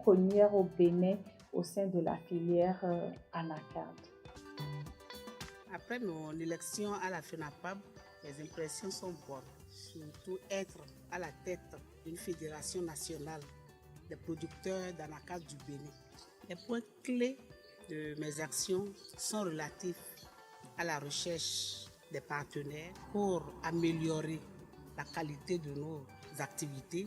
pionnière au Bénin au sein de la filière anacarde. Après mon élection à la FENAPAB, les impressions sont bonnes, surtout être à la tête d'une fédération nationale des producteurs d'anacarde du Bénin. Les points clés de mes actions sont relatifs à la recherche des partenaires pour améliorer la qualité de nos activités,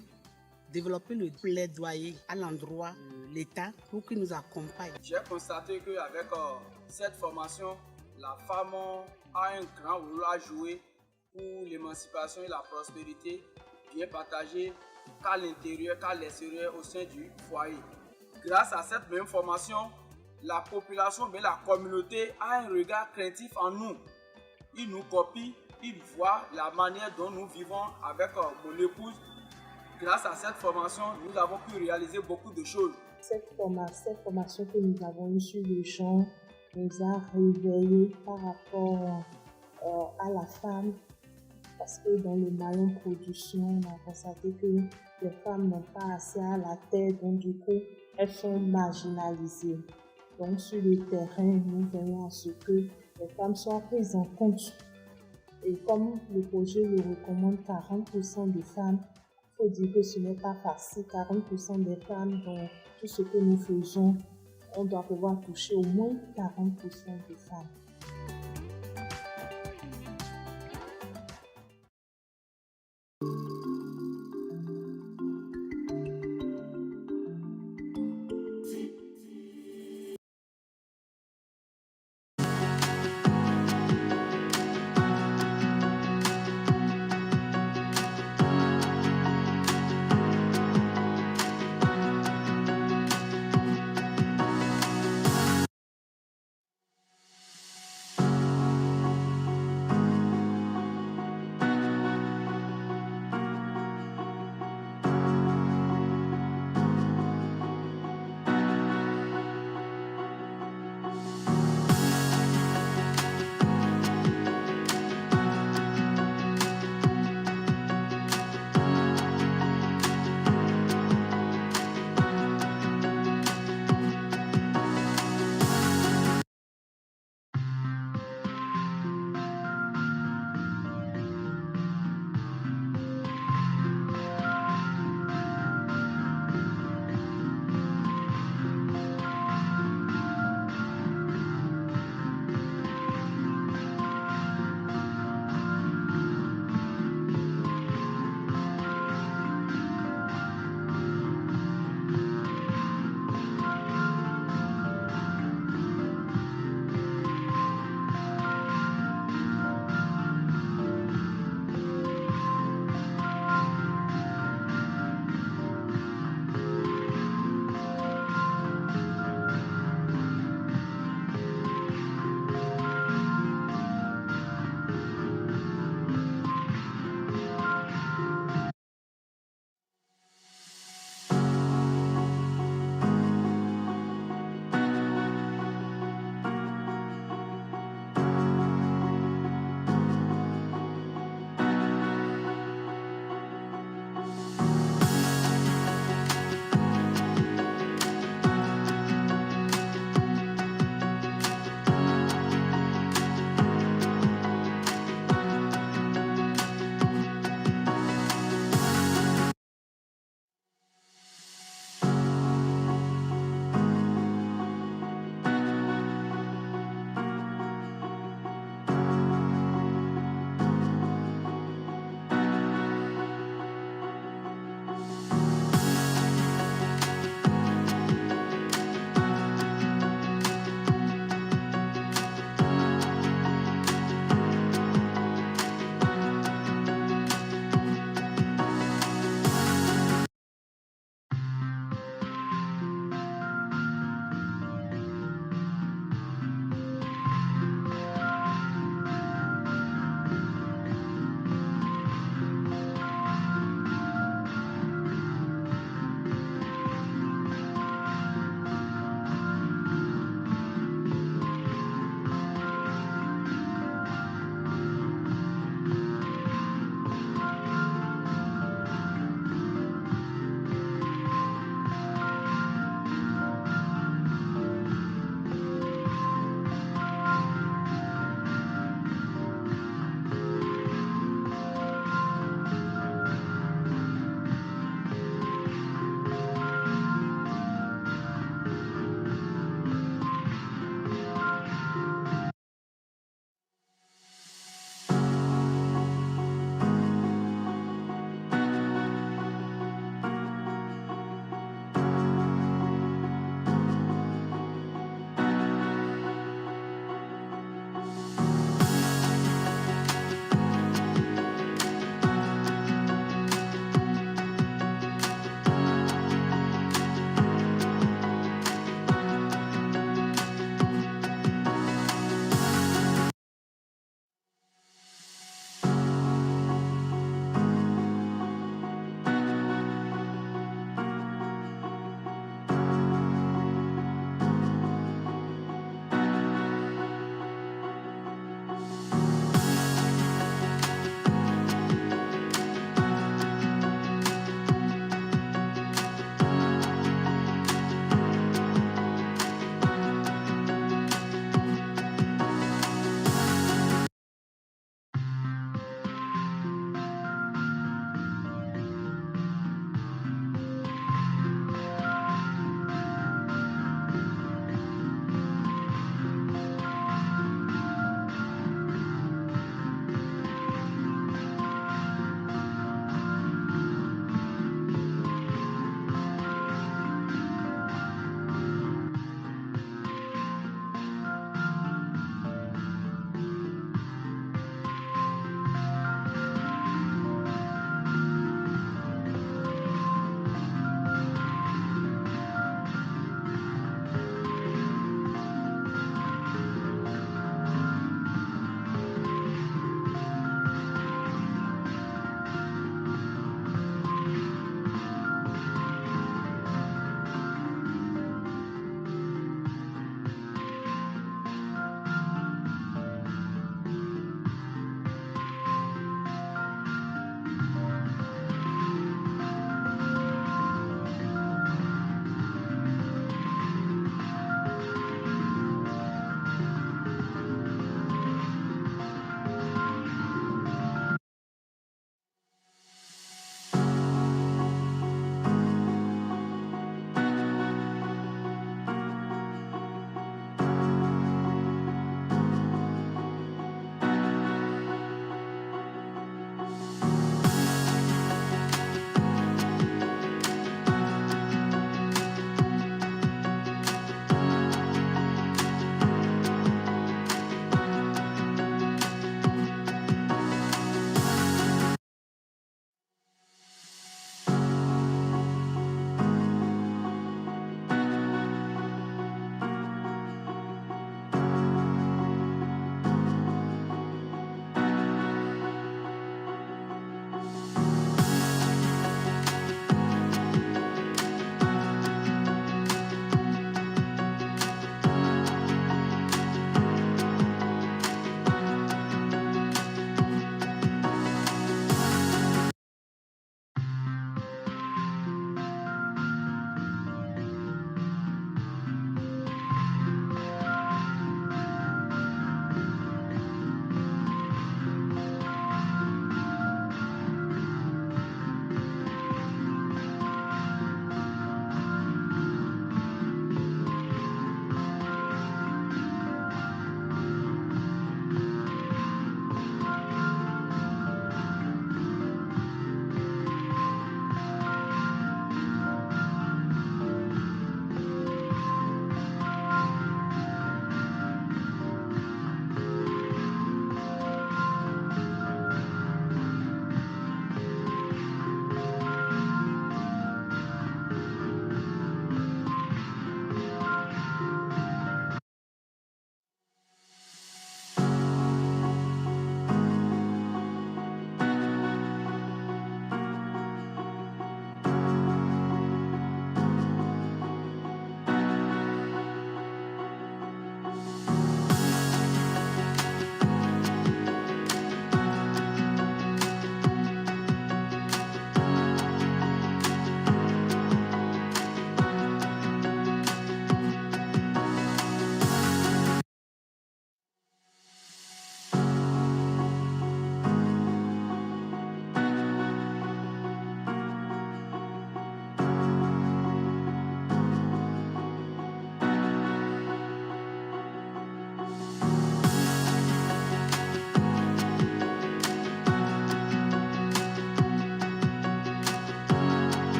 développer le plaidoyer à l'endroit de l'État pour qu'il nous accompagne. J'ai constaté qu'avec cette formation, la femme a un grand rôle à jouer pour l'émancipation et la prospérité, bien partagée qu'à l'intérieur, qu'à l'extérieur au sein du foyer. Grâce à cette même formation, la population, mais la communauté a un regard craintif en nous. Ils nous copient, ils voient la manière dont nous vivons avec mon épouse. Grâce à cette formation, nous avons pu réaliser beaucoup de choses. Cette formation que nous avons eue sur le champ nous a réveillés par rapport à la femme, parce que dans le maillon production, on a constaté que les femmes n'ont pas assez à la tête, donc du coup, elles sont marginalisées. Donc sur le terrain, nous voyons à ce que les femmes soient prises en compte. Et comme le projet le recommande 40% de femmes, il faut dire que ce n'est pas facile. 40% des femmes, dans tout ce que nous faisons, on doit pouvoir toucher au moins 40% de femmes.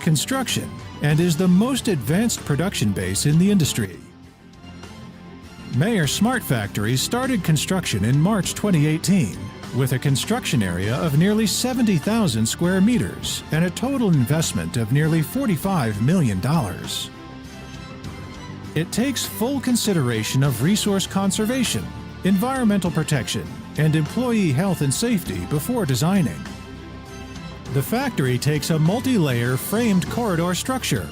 construction and is the most advanced production base in the industry. Mayer Smart Factory started construction in March 2018 with a construction area of nearly 70,000 square meters and a total investment of nearly $45 million. It takes full consideration of resource conservation, environmental protection, and employee health and safety before designing. The factory takes a multi-layer framed corridor structure,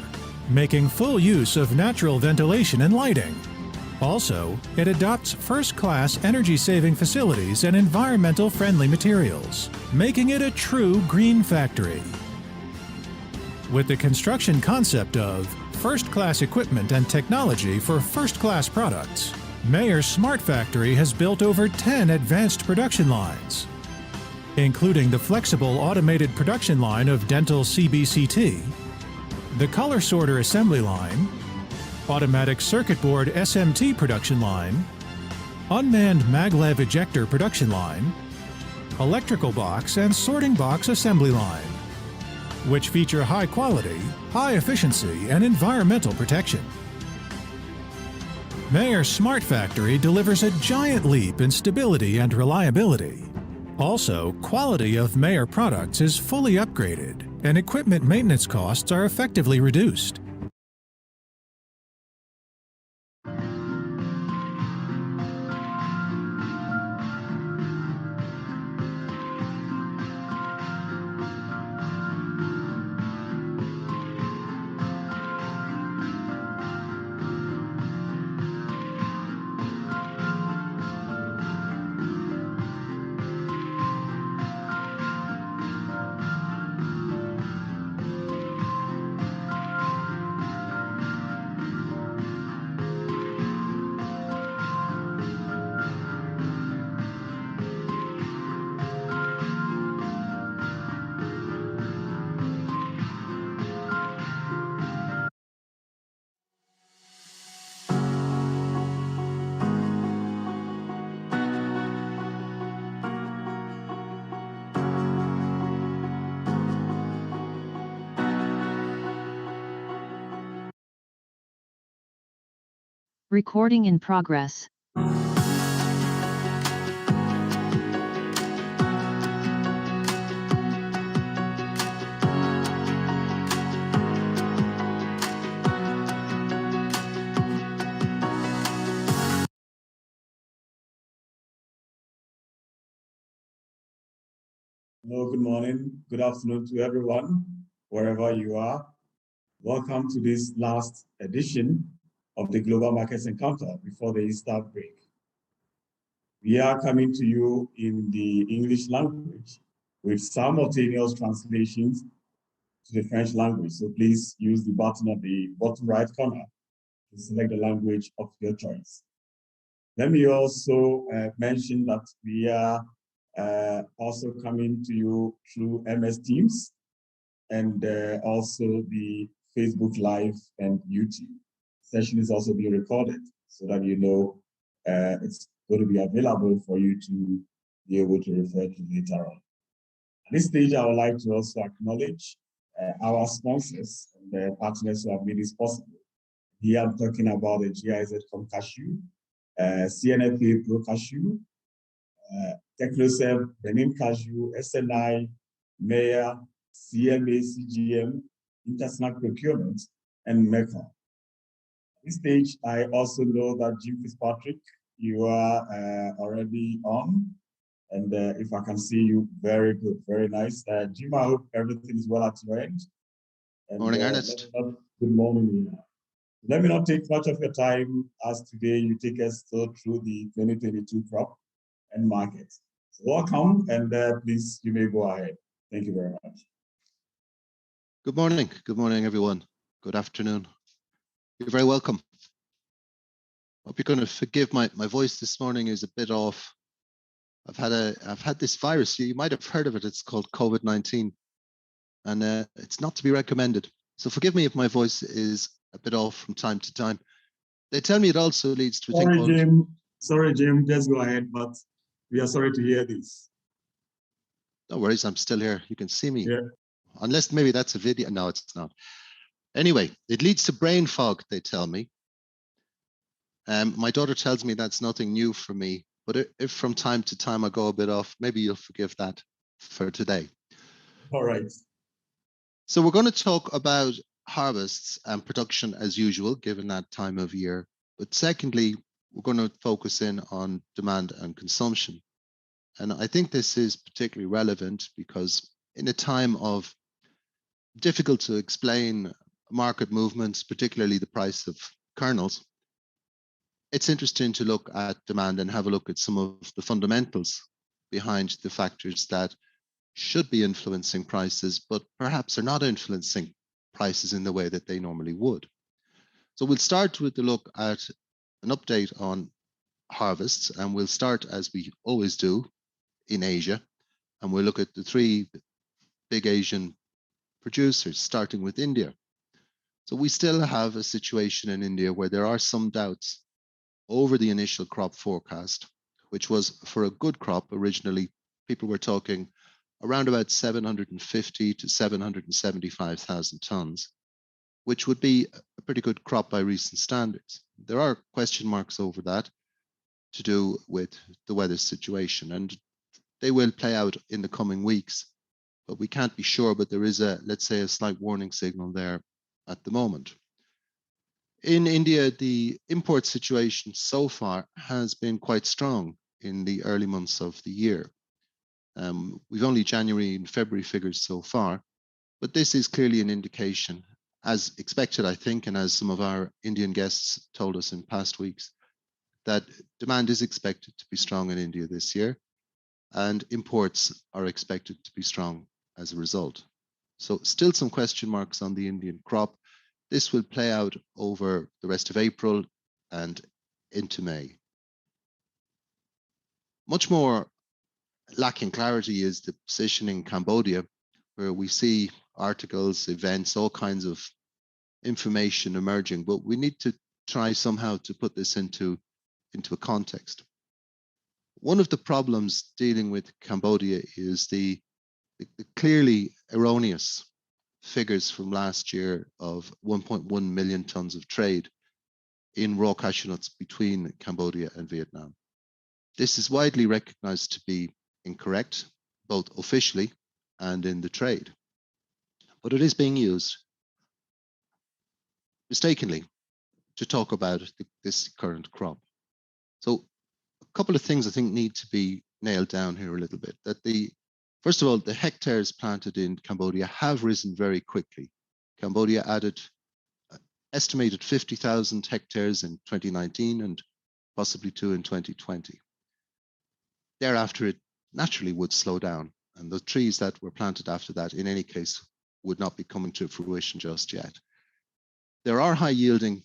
making full use of natural ventilation and lighting. Also, it adopts first-class energy-saving facilities and environmental-friendly materials, making it a true green factory. With the construction concept of first-class equipment and technology for first-class products, Mayer Smart Factory has built over 10 advanced production lines, including the flexible automated production line of dental CBCT, the color sorter assembly line, automatic circuit board SMT production line, unmanned maglev ejector production line, electrical box and sorting box assembly line, which feature high quality, high efficiency, and environmental protection. Mayer Smart Factory delivers a giant leap in stability and reliability. Also, quality of Mayer products is fully upgraded, and equipment maintenance costs are effectively reduced. Recording in progress. Hello, good morning, good afternoon to everyone, wherever you are. Welcome to this last edition of the Global Markets Encounter before the Easter break. We are coming to you in the English language with simultaneous translations to the French language. So please use the button at the bottom right corner to select the language of your choice. Let me also mention that we are also coming to you through MS Teams and also the Facebook Live and YouTube. Session is also being recorded so that you know it's going to be available for you to be able to refer to later on. At this stage, I would like to also acknowledge our sponsors and the partners who have made this possible. Here I'm talking about the GIZ from Cashew, CNFA Pro Cashew, TechnoServe, Benin Cashew, SNI, Mayer, CMA, CGM, International Procurement, and MECA. At this stage, I also know that Jim Fitzpatrick, you are already on. And if I can see you, very good, very nice. Jim, I hope everything is well at your end. And, morning, Ernest. Good morning. Let me not take much of your time, as today you take us through the 2022 crop and market. So welcome, and please, you may go ahead. Thank you very much. Good morning, everyone. Good afternoon. You're very welcome. Hope you're going to forgive my voice this morning is a bit off. I've had this virus. You might have heard of it. It's called COVID-19, and it's not to be recommended. So forgive me if my voice is a bit off from time to time. They tell me it also leads to a thing called... Sorry, Jim. Just go ahead. But we are sorry to hear this. No worries. I'm still here. You can see me. Yeah. Unless maybe that's a video. No, it's not. Anyway, it leads to brain fog, they tell me. My daughter tells me that's nothing new for me, but if from time to time I go a bit off, maybe you'll forgive that for today. All right. So we're going to talk about harvests and production as usual, given that time of year. But secondly, we're going to focus in on demand and consumption. And I think this is particularly relevant because in a time of difficult to explain market movements, particularly the price of kernels, it's interesting to look at demand and have a look at some of the fundamentals behind the factors that should be influencing prices, but perhaps are not influencing prices in the way that they normally would. So we'll start with the look at an update on harvests, and we'll start, as we always do, in Asia, and we'll look at the three big Asian producers, starting with India. So we still have a situation in India where there are some doubts over the initial crop forecast, which was for a good crop. Originally, people were talking around about 750 to 775,000 tons, which would be a pretty good crop by recent standards. There are question marks over that to do with the weather situation, and they will play out in the coming weeks, but we can't be sure. But there is let's say, a slight warning signal there at the moment. In India, the import situation so far has been quite strong in the early months of the year. We've only January and February figures so far, but this is clearly an indication, as expected, I think, and as some of our Indian guests told us in past weeks, that demand is expected to be strong in India this year, and imports are expected to be strong as a result. So still some question marks on the Indian crop. This will play out over the rest of April and into May. Much more lacking clarity is the position in Cambodia, where we see articles, events, all kinds of information emerging, but we need to try somehow to put this into a context. One of the problems dealing with Cambodia is the clearly erroneous figures from last year of 1.1 million tons of trade in raw cashew nuts between Cambodia and Vietnam. This is widely recognized to be incorrect, both officially and in the trade, but it is being used mistakenly to talk about this current crop. So a couple of things I think need to be nailed down here a little bit. First of all, the hectares planted in Cambodia have risen very quickly. Cambodia added estimated 50,000 hectares in 2019 and possibly 2 in 2020. Thereafter, it naturally would slow down, and the trees that were planted after that, in any case, would not be coming to fruition just yet. There are high-yielding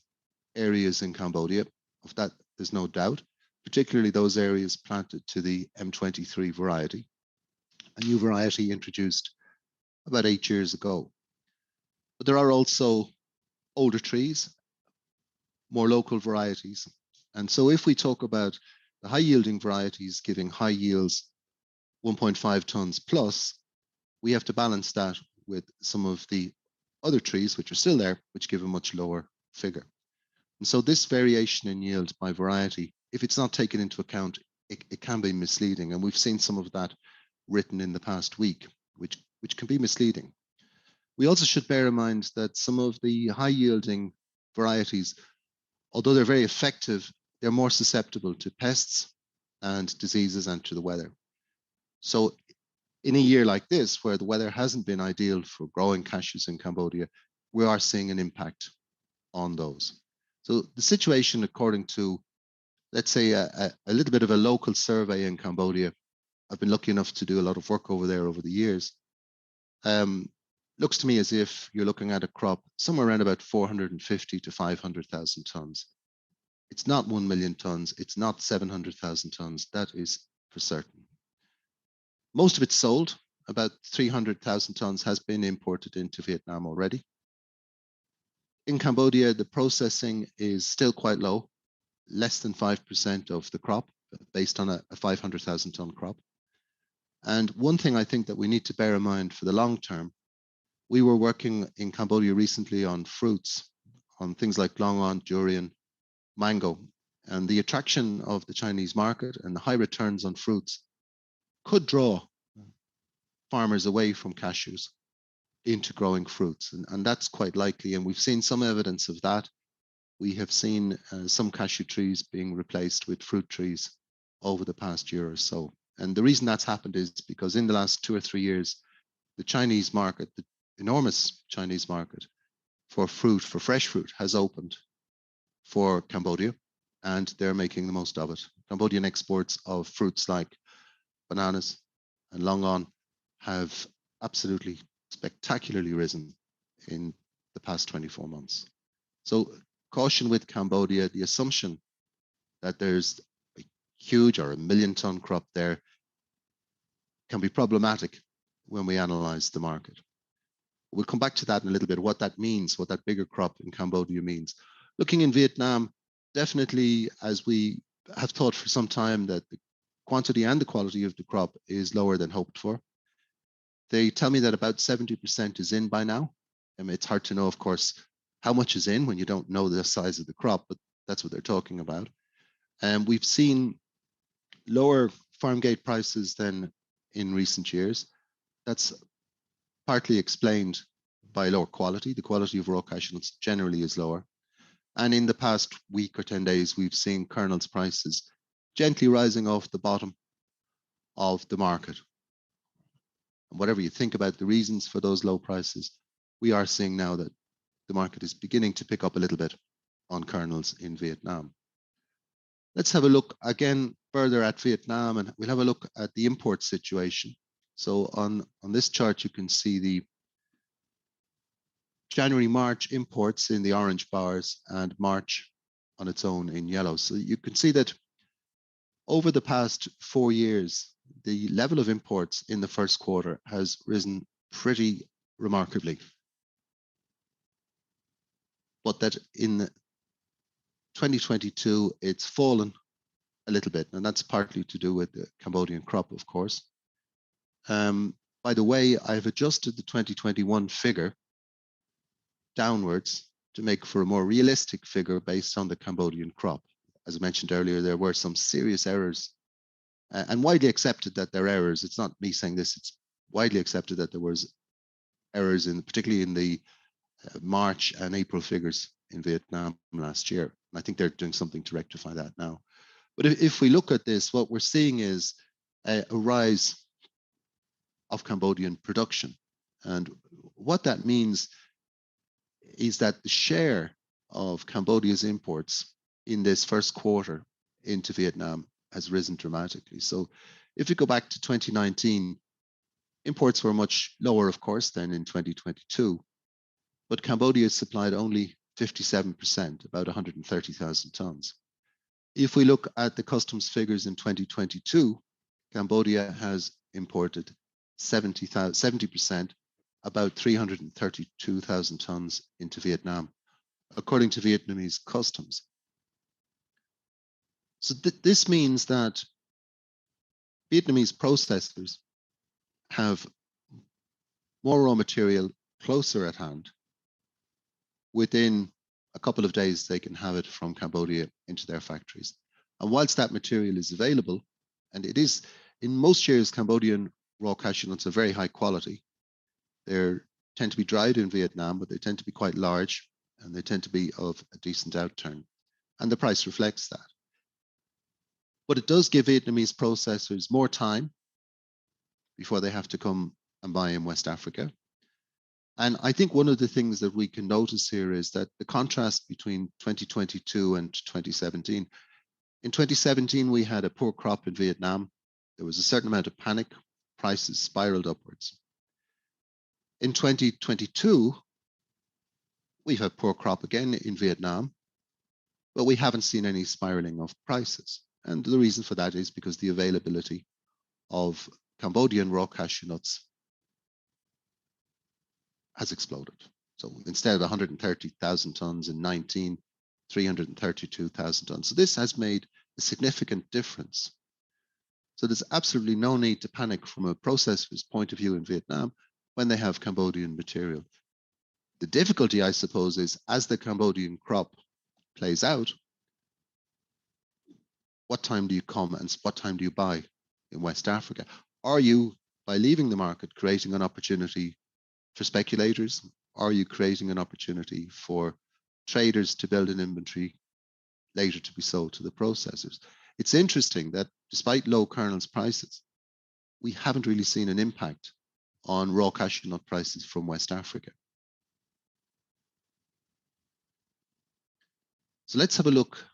areas in Cambodia, of that there's no doubt, particularly those areas planted to the M23 variety, a new variety introduced about 8 years ago. But there are also older trees, more local varieties. And so if we talk about the high-yielding varieties giving high yields, 1.5 tons plus, we have to balance that with some of the other trees, which are still there, which give a much lower figure. And so this variation in yield by variety, if it's not taken into account, it can be misleading. And we've seen some of that written in the past week, which can be misleading. We also should bear in mind that some of the high-yielding varieties, although they're very effective, they're more susceptible to pests and diseases and to the weather. So in a year like this, where the weather hasn't been ideal for growing cashews in Cambodia, we are seeing an impact on those. So the situation, according to, let's say, a little bit of a local survey in Cambodia, I've been lucky enough to do a lot of work over there over the years, looks to me as if you're looking at a crop somewhere around about 450 to 500,000 tons. It's not 1 million tons, it's not 700,000 tons, that is for certain. Most of it's sold, about 300,000 tons has been imported into Vietnam already. In Cambodia, the processing is still quite low, less than 5% of the crop, based on a 500,000 ton crop. And one thing I think that we need to bear in mind for the long term We were working in Cambodia recently on fruits, on things like longan, durian, mango, and the attraction of the Chinese market and the high returns on fruits could draw farmers away from cashews into growing fruits. And that's quite likely. And we've seen some evidence of that. We have seen some cashew trees being replaced with fruit trees over the past year or so. And the reason that's happened is because in the last 2 or 3 years, the Chinese market, the enormous Chinese market for fruit, for fresh fruit, has opened for Cambodia, and they're making the most of it. Cambodian exports of fruits like bananas and longan have absolutely spectacularly risen in the past 24 months. So caution with Cambodia, the assumption that there's a huge or a 1 million ton crop there can be problematic when we analyze the market. We'll come back to that in a little bit, what that means, what that bigger crop in Cambodia means. Looking in Vietnam, definitely, as we have thought for some time, that the quantity and the quality of the crop is lower than hoped for. They tell me that about 70% is in by now. I mean, it's hard to know, of course, how much is in when you don't know the size of the crop, but that's what they're talking about. And we've seen lower farm gate prices than in recent years. That's partly explained by lower quality. The quality of raw cashew nuts generally is lower. And in the past week or 10 days, we've seen kernels prices gently rising off the bottom of the market. And whatever you think about the reasons for those low prices, we are seeing now that the market is beginning to pick up a little bit on kernels in Vietnam. Let's have a look again further at Vietnam, and we'll have a look at the import situation. So on this chart, you can see the January-March imports in the orange bars and March on its own in yellow. So you can see that over the past 4 years, the level of imports in the first quarter has risen pretty remarkably. But that in 2022, it's fallen a little bit, and that's partly to do with the Cambodian crop, of course. By the way, I've adjusted the 2021 figure downwards to make for a more realistic figure based on the Cambodian crop. As I mentioned earlier, there were some serious errors, and widely accepted that they're errors. It's not me saying this, it's widely accepted that there was errors particularly in the March and April figures in Vietnam last year. And I think they're doing something to rectify that now. But if we look at this, what we're seeing is a rise of Cambodian production. And what that means is that the share of Cambodia's imports in this first quarter into Vietnam has risen dramatically. So if you go back to 2019, imports were much lower, of course, than in 2022, but Cambodia supplied only 57%, about 130,000 tons. If we look at the customs figures in 2022, Cambodia has imported 70%, about 332,000 tons into Vietnam, according to Vietnamese customs. So this means that Vietnamese processors have more raw material closer at hand. Within a couple of days, they can have it from Cambodia into their factories. And whilst that material is available, and it is, in most years, Cambodian raw cashew nuts are very high quality. They tend to be dried in Vietnam, but they tend to be quite large, and they tend to be of a decent outturn. And the price reflects that. But it does give Vietnamese processors more time before they have to come and buy in West Africa. And I think one of the things that we can notice here is that the contrast between 2022 and 2017. In 2017, we had a poor crop in Vietnam. There was a certain amount of panic. Prices spiraled upwards. In 2022, we've had poor crop again in Vietnam, but we haven't seen any spiraling of prices. And the reason for that is because the availability of Cambodian raw cashew nuts has exploded. So instead of 130,000 tons in 19, 332,000 tons. So this has made a significant difference. So there's absolutely no need to panic from a processor's point of view in Vietnam. when they have Cambodian material. The difficulty, I suppose, is as the Cambodian crop plays out, what time do you come and what time do you buy in West Africa? Are you, by leaving the market, creating an opportunity for speculators? Are you creating an opportunity for traders to build an inventory later to be sold to the processors? It's interesting that despite low kernels prices, we haven't really seen an impact on raw cashew nut prices from West Africa. So let's have a look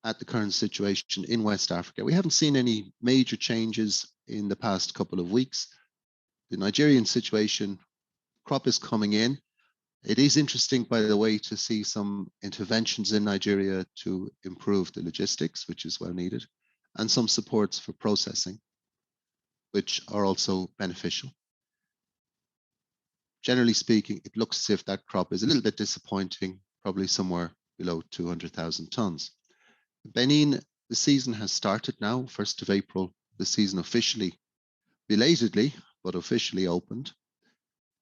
at the current situation in West Africa. We haven't seen any major changes in the past couple of weeks. The Nigerian situation, crop is coming in. It is interesting, by the way, to see some interventions in Nigeria to improve the logistics, which is well needed, and some supports for processing, which are also beneficial. Generally speaking, it looks as if that crop is a little bit disappointing, probably somewhere below 200,000 tons. Benin, the season has started now, 1st of April, the season officially, belatedly, but officially opened.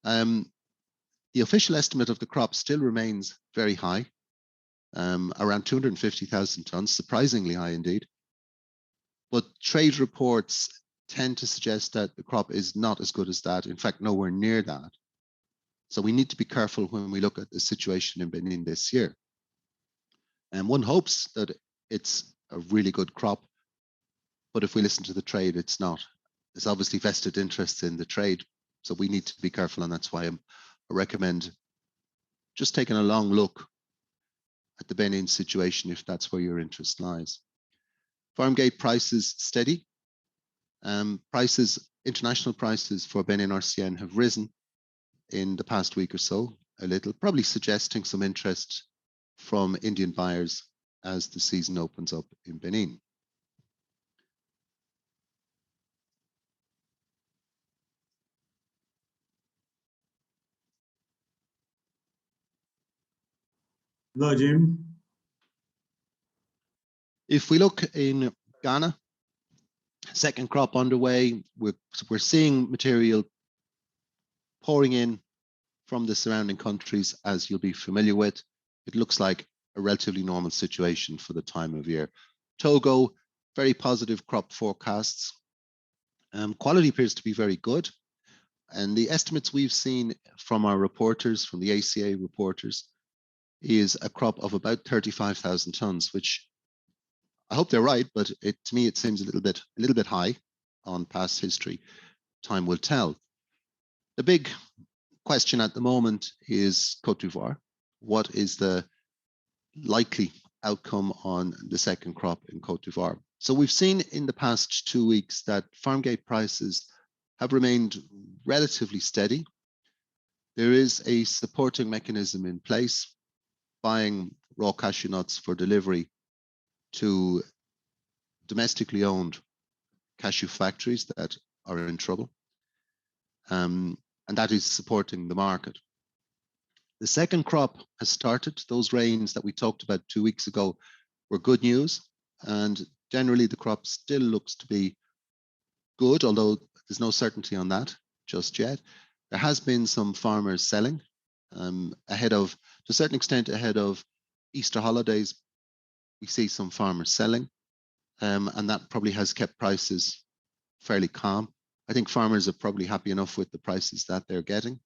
The official estimate of the crop still remains very high, around 250,000 tons, surprisingly high indeed. But trade reports tend to suggest that the crop is not as good as that, in fact, nowhere near that. So we need to be careful when we look at the situation in Benin this year. And one hopes that it's a really good crop, but if we listen to the trade, it's not. There's obviously vested interests in the trade, so we need to be careful, and that's why I recommend just taking a long look at the Benin situation if that's where your interest lies. Farm gate prices steady. International prices for Benin RCN have risen in the past week or so, a little, probably suggesting some interest from Indian buyers as the season opens up in Benin. Hello, Jim. If we look in Ghana, second crop underway, we're seeing material pouring in from the surrounding countries, as you'll be familiar with. It looks like a relatively normal situation for the time of year. Togo, very positive crop forecasts. Quality appears to be very good. And the estimates we've seen from our reporters, from the ACA reporters, is a crop of about 35,000 tons, which I hope they're right, but to me, it seems a little bit high on past history. Time will tell. The big question at the moment is Cote d'Ivoire. What is the likely outcome on the second crop in Cote d'Ivoire? So we've seen in the past 2 weeks that farm gate prices have remained relatively steady. There is a supporting mechanism in place, buying raw cashew nuts for delivery to domestically owned cashew factories that are in trouble. And that is supporting the market. The second crop has started. Those rains that we talked about 2 weeks ago were good news. And generally the crop still looks to be good, although there's no certainty on that just yet. There has been some farmers selling ahead of, to a certain extent, ahead of Easter holidays. We see some farmers selling, and that probably has kept prices fairly calm. I think farmers are probably happy enough with the prices that they're getting.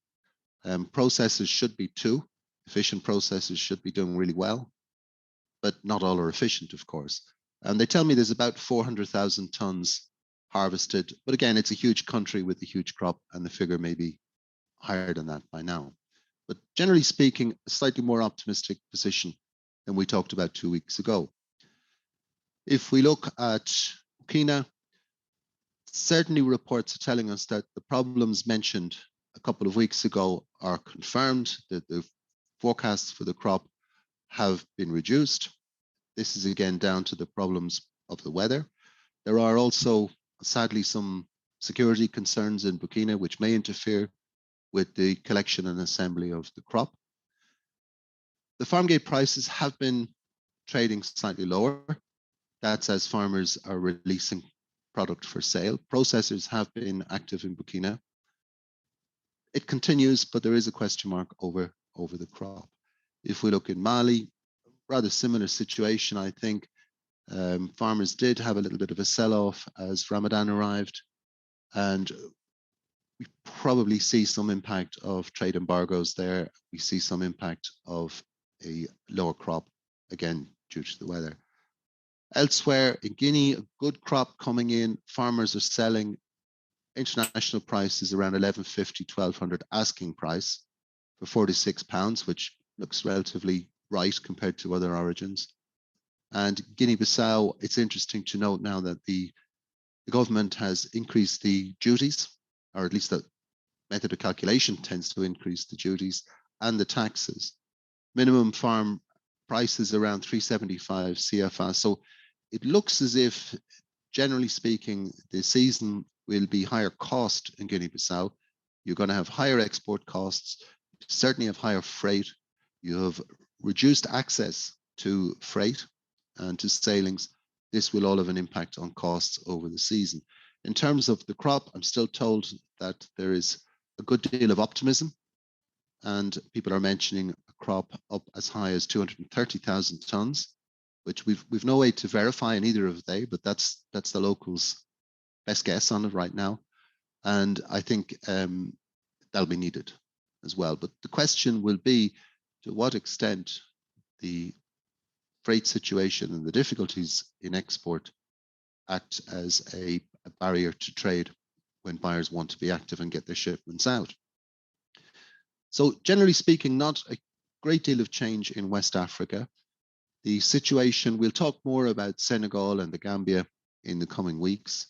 Processors should be too. Efficient processors should be doing really well, but not all are efficient, of course. And they tell me there's about 400,000 tons harvested. But again, it's a huge country with a huge crop, and the figure may be higher than that by now. But generally speaking, a slightly more optimistic position than we talked about 2 weeks ago. If we look at Burkina, certainly reports are telling us that the problems mentioned a couple of weeks ago are confirmed, that the forecasts for the crop have been reduced. This is again down to the problems of the weather. There are also, sadly, some security concerns in Burkina which may interfere with the collection and assembly of the crop. The farm gate prices have been trading slightly lower. That's as farmers are releasing product for sale. Processors have been active in Burkina. it continues, but there is a question mark over the crop. If we look in Mali, rather similar situation, I think. Farmers did have a little bit of a sell-off as Ramadan arrived, and we probably see some impact of trade embargoes there. We see some impact of a lower crop, again, due to the weather. Elsewhere in Guinea, a good crop coming in, farmers are selling international prices around 1150, 1200 asking price for £46, which looks relatively right compared to other origins. And Guinea-Bissau, it's interesting to note now that the government has increased the duties, or at least the method of calculation tends to increase the duties and the taxes. Minimum farm prices around 375 CFA. So it looks as if, generally speaking, the season will be higher cost in Guinea-Bissau. You're going to have higher export costs, certainly have higher freight. You have reduced access to freight and to sailings. This will all have an impact on costs over the season. In terms of the crop, I'm still told that there is a good deal of optimism, and people are mentioning a crop up as high as 230,000 tons, which we've no way to verify in either of they, but that's the locals' best guess on it right now. And I think that'll be needed as well. But the question will be to what extent the freight situation and the difficulties in export act as a barrier to trade when buyers want to be active and get their shipments out. So generally speaking, not a great deal of change in West Africa. The situation, we'll talk more about Senegal and the Gambia in the coming weeks.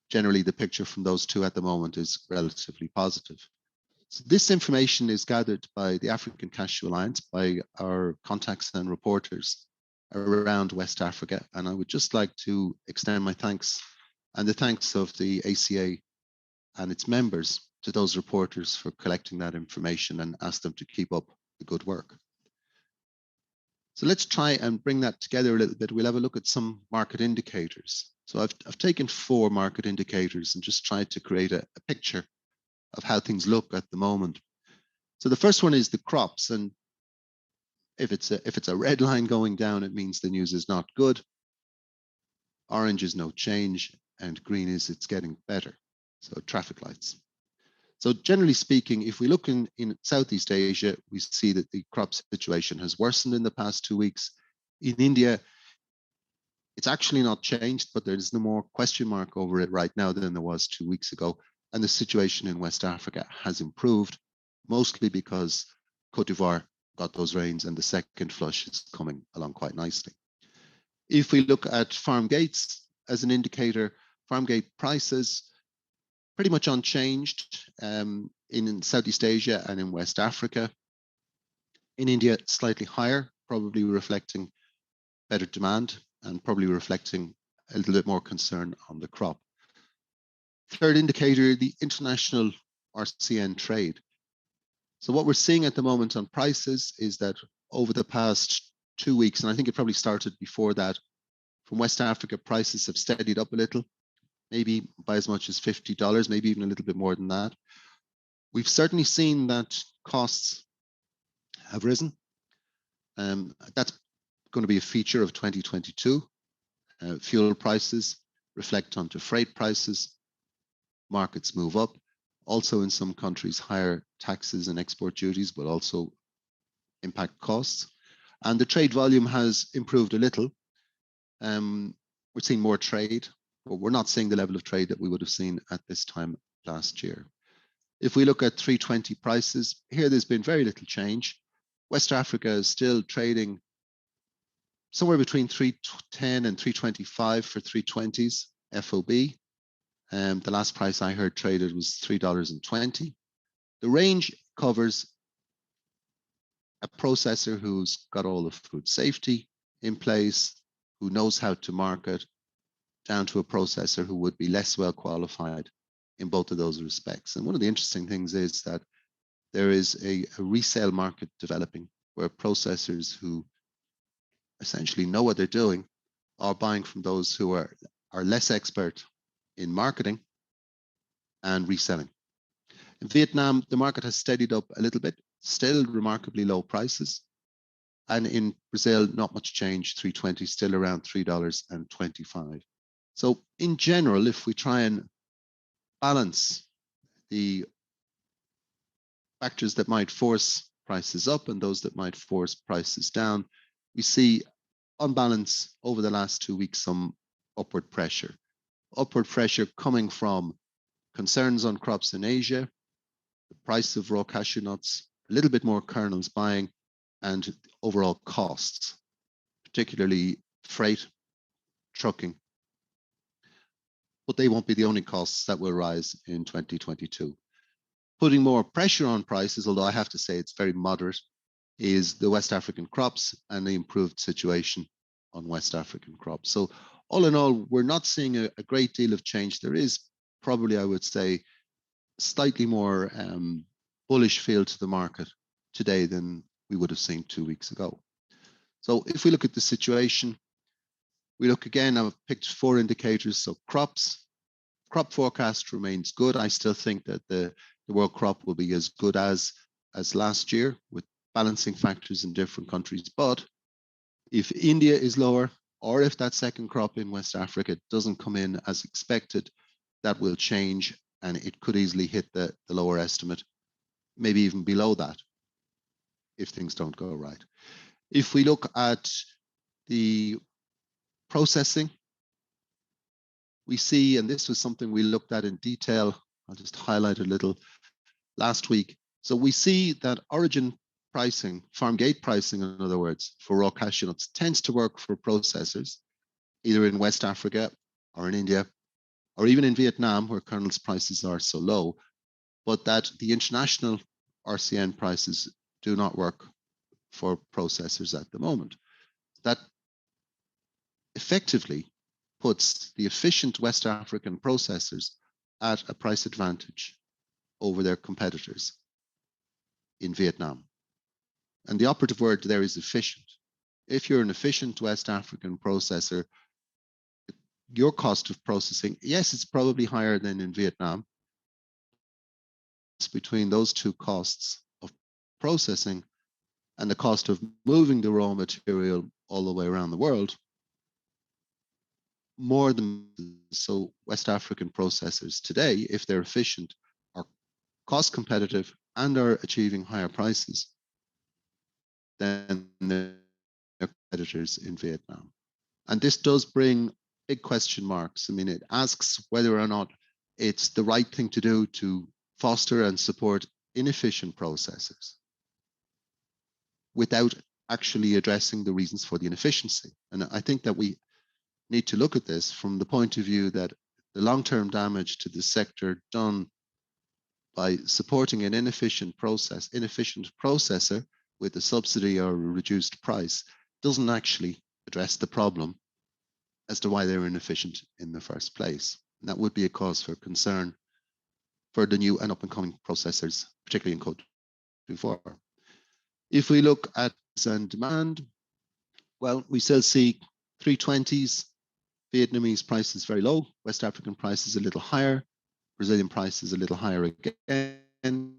Generally, the picture from those two at the moment is relatively positive. So this information is gathered by the African Cashew Alliance, by our contacts and reporters around West Africa. And I would just like to extend my thanks and the thanks of the ACA and its members to those reporters for collecting that information, and ask them to keep up the good work. So let's try and bring that together a little bit. We'll have a look at some market indicators. So I've taken 4 market indicators and just tried to create a picture of how things look at the moment. So the first one is the crops, and if it's a red line going down, it means the news is not good. Orange is no change, and green is it's getting better. So traffic lights. So generally speaking, if we look in Southeast Asia, we see that the crop situation has worsened in the past 2 weeks. In India, it's actually not changed, but there's no more question mark over it right now than there was 2 weeks ago. And the situation in West Africa has improved, mostly because Cote d'Ivoire got those rains and the second flush is coming along quite nicely. If we look at farm gates as an indicator, farm gate prices pretty much unchanged in Southeast Asia and in West Africa. In India, slightly higher, probably reflecting better demand and probably reflecting a little bit more concern on the crop. Third indicator, the international RCN trade. So what we're seeing at the moment on prices is that over the past 2 weeks, and I think it probably started before that, from West Africa, prices have steadied up a little, maybe by as much as $50, maybe even a little bit more than that. We've certainly seen that costs have risen. That's going to be a feature of 2022. Fuel prices reflect onto freight prices. Markets move up. Also in some countries, higher taxes and export duties will also impact costs. And the trade volume has improved a little. We're seeing more trade, but we're not seeing the level of trade that we would have seen at this time last year. If we look at 320 prices, here there's been very little change. West Africa is still trading somewhere between 310 and 325 for 320s FOB. The last price I heard traded was $3.20. The range covers a processor who's got all the food safety in place, who knows how to market, down to a processor who would be less well qualified in both of those respects. And one of the interesting things is that there is a resale market developing where processors who essentially know what they're doing are buying from those who are less expert in marketing and reselling. In Vietnam, the market has steadied up a little bit, still remarkably low prices. And in Brazil, not much change, 320, still around $3.25. So in general, if we try and balance the factors that might force prices up and those that might force prices down, we see on balance over the last 2 weeks some upward pressure. Upward pressure coming from concerns on crops in Asia, the price of raw cashew nuts, a little bit more kernels buying, and overall costs, particularly freight, trucking. But they won't be the only costs that will rise in 2022. Putting more pressure on prices, although I have to say it's very moderate, is the West African crops and the improved situation on West African crops. So all in all, we're not seeing a great deal of change. There is probably, I would say, slightly more bullish feel to the market today than we would have seen 2 weeks ago. So if we look at the situation, we look again, I've picked 4 indicators. So crops, crop forecast remains good. I still think that the world crop will be as good as last year with balancing factors in different countries. But if India is lower, or if that second crop in West Africa doesn't come in as expected, that will change and it could easily hit the lower estimate, maybe even below that if things don't go right. If we look at the processing, we see, and this was something we looked at in detail, I'll just highlight a little last week. So we see that origin pricing, farm gate pricing, in other words, for raw cashew nuts tends to work for processors, either in West Africa or in India, or even in Vietnam, where kernels prices are so low, but that the international RCN prices do not work for processors at the moment. That effectively puts the efficient West African processors at a price advantage over their competitors in Vietnam. And the operative word there is efficient. If you're an efficient West African processor, your cost of processing, yes, it's probably higher than in Vietnam. It's between those two costs of processing and the cost of moving the raw material all the way around the world, more than so West African processors today, if they're efficient, are cost competitive and are achieving higher prices than their competitors in Vietnam. And this does bring big question marks. I mean, it asks whether or not it's the right thing to do to foster and support inefficient processors without actually addressing the reasons for the inefficiency. And I think that we need to look at this from the point of view that the long-term damage to the sector done by supporting an inefficient processor with a subsidy or a reduced price doesn't actually address the problem as to why they're inefficient in the first place. And that would be a cause for concern for the new and up-and-coming processors, particularly in Cote d'Ivoire. If we look at demand, well, we still see 320s, Vietnamese prices very low, West African prices a little higher, Brazilian prices a little higher again.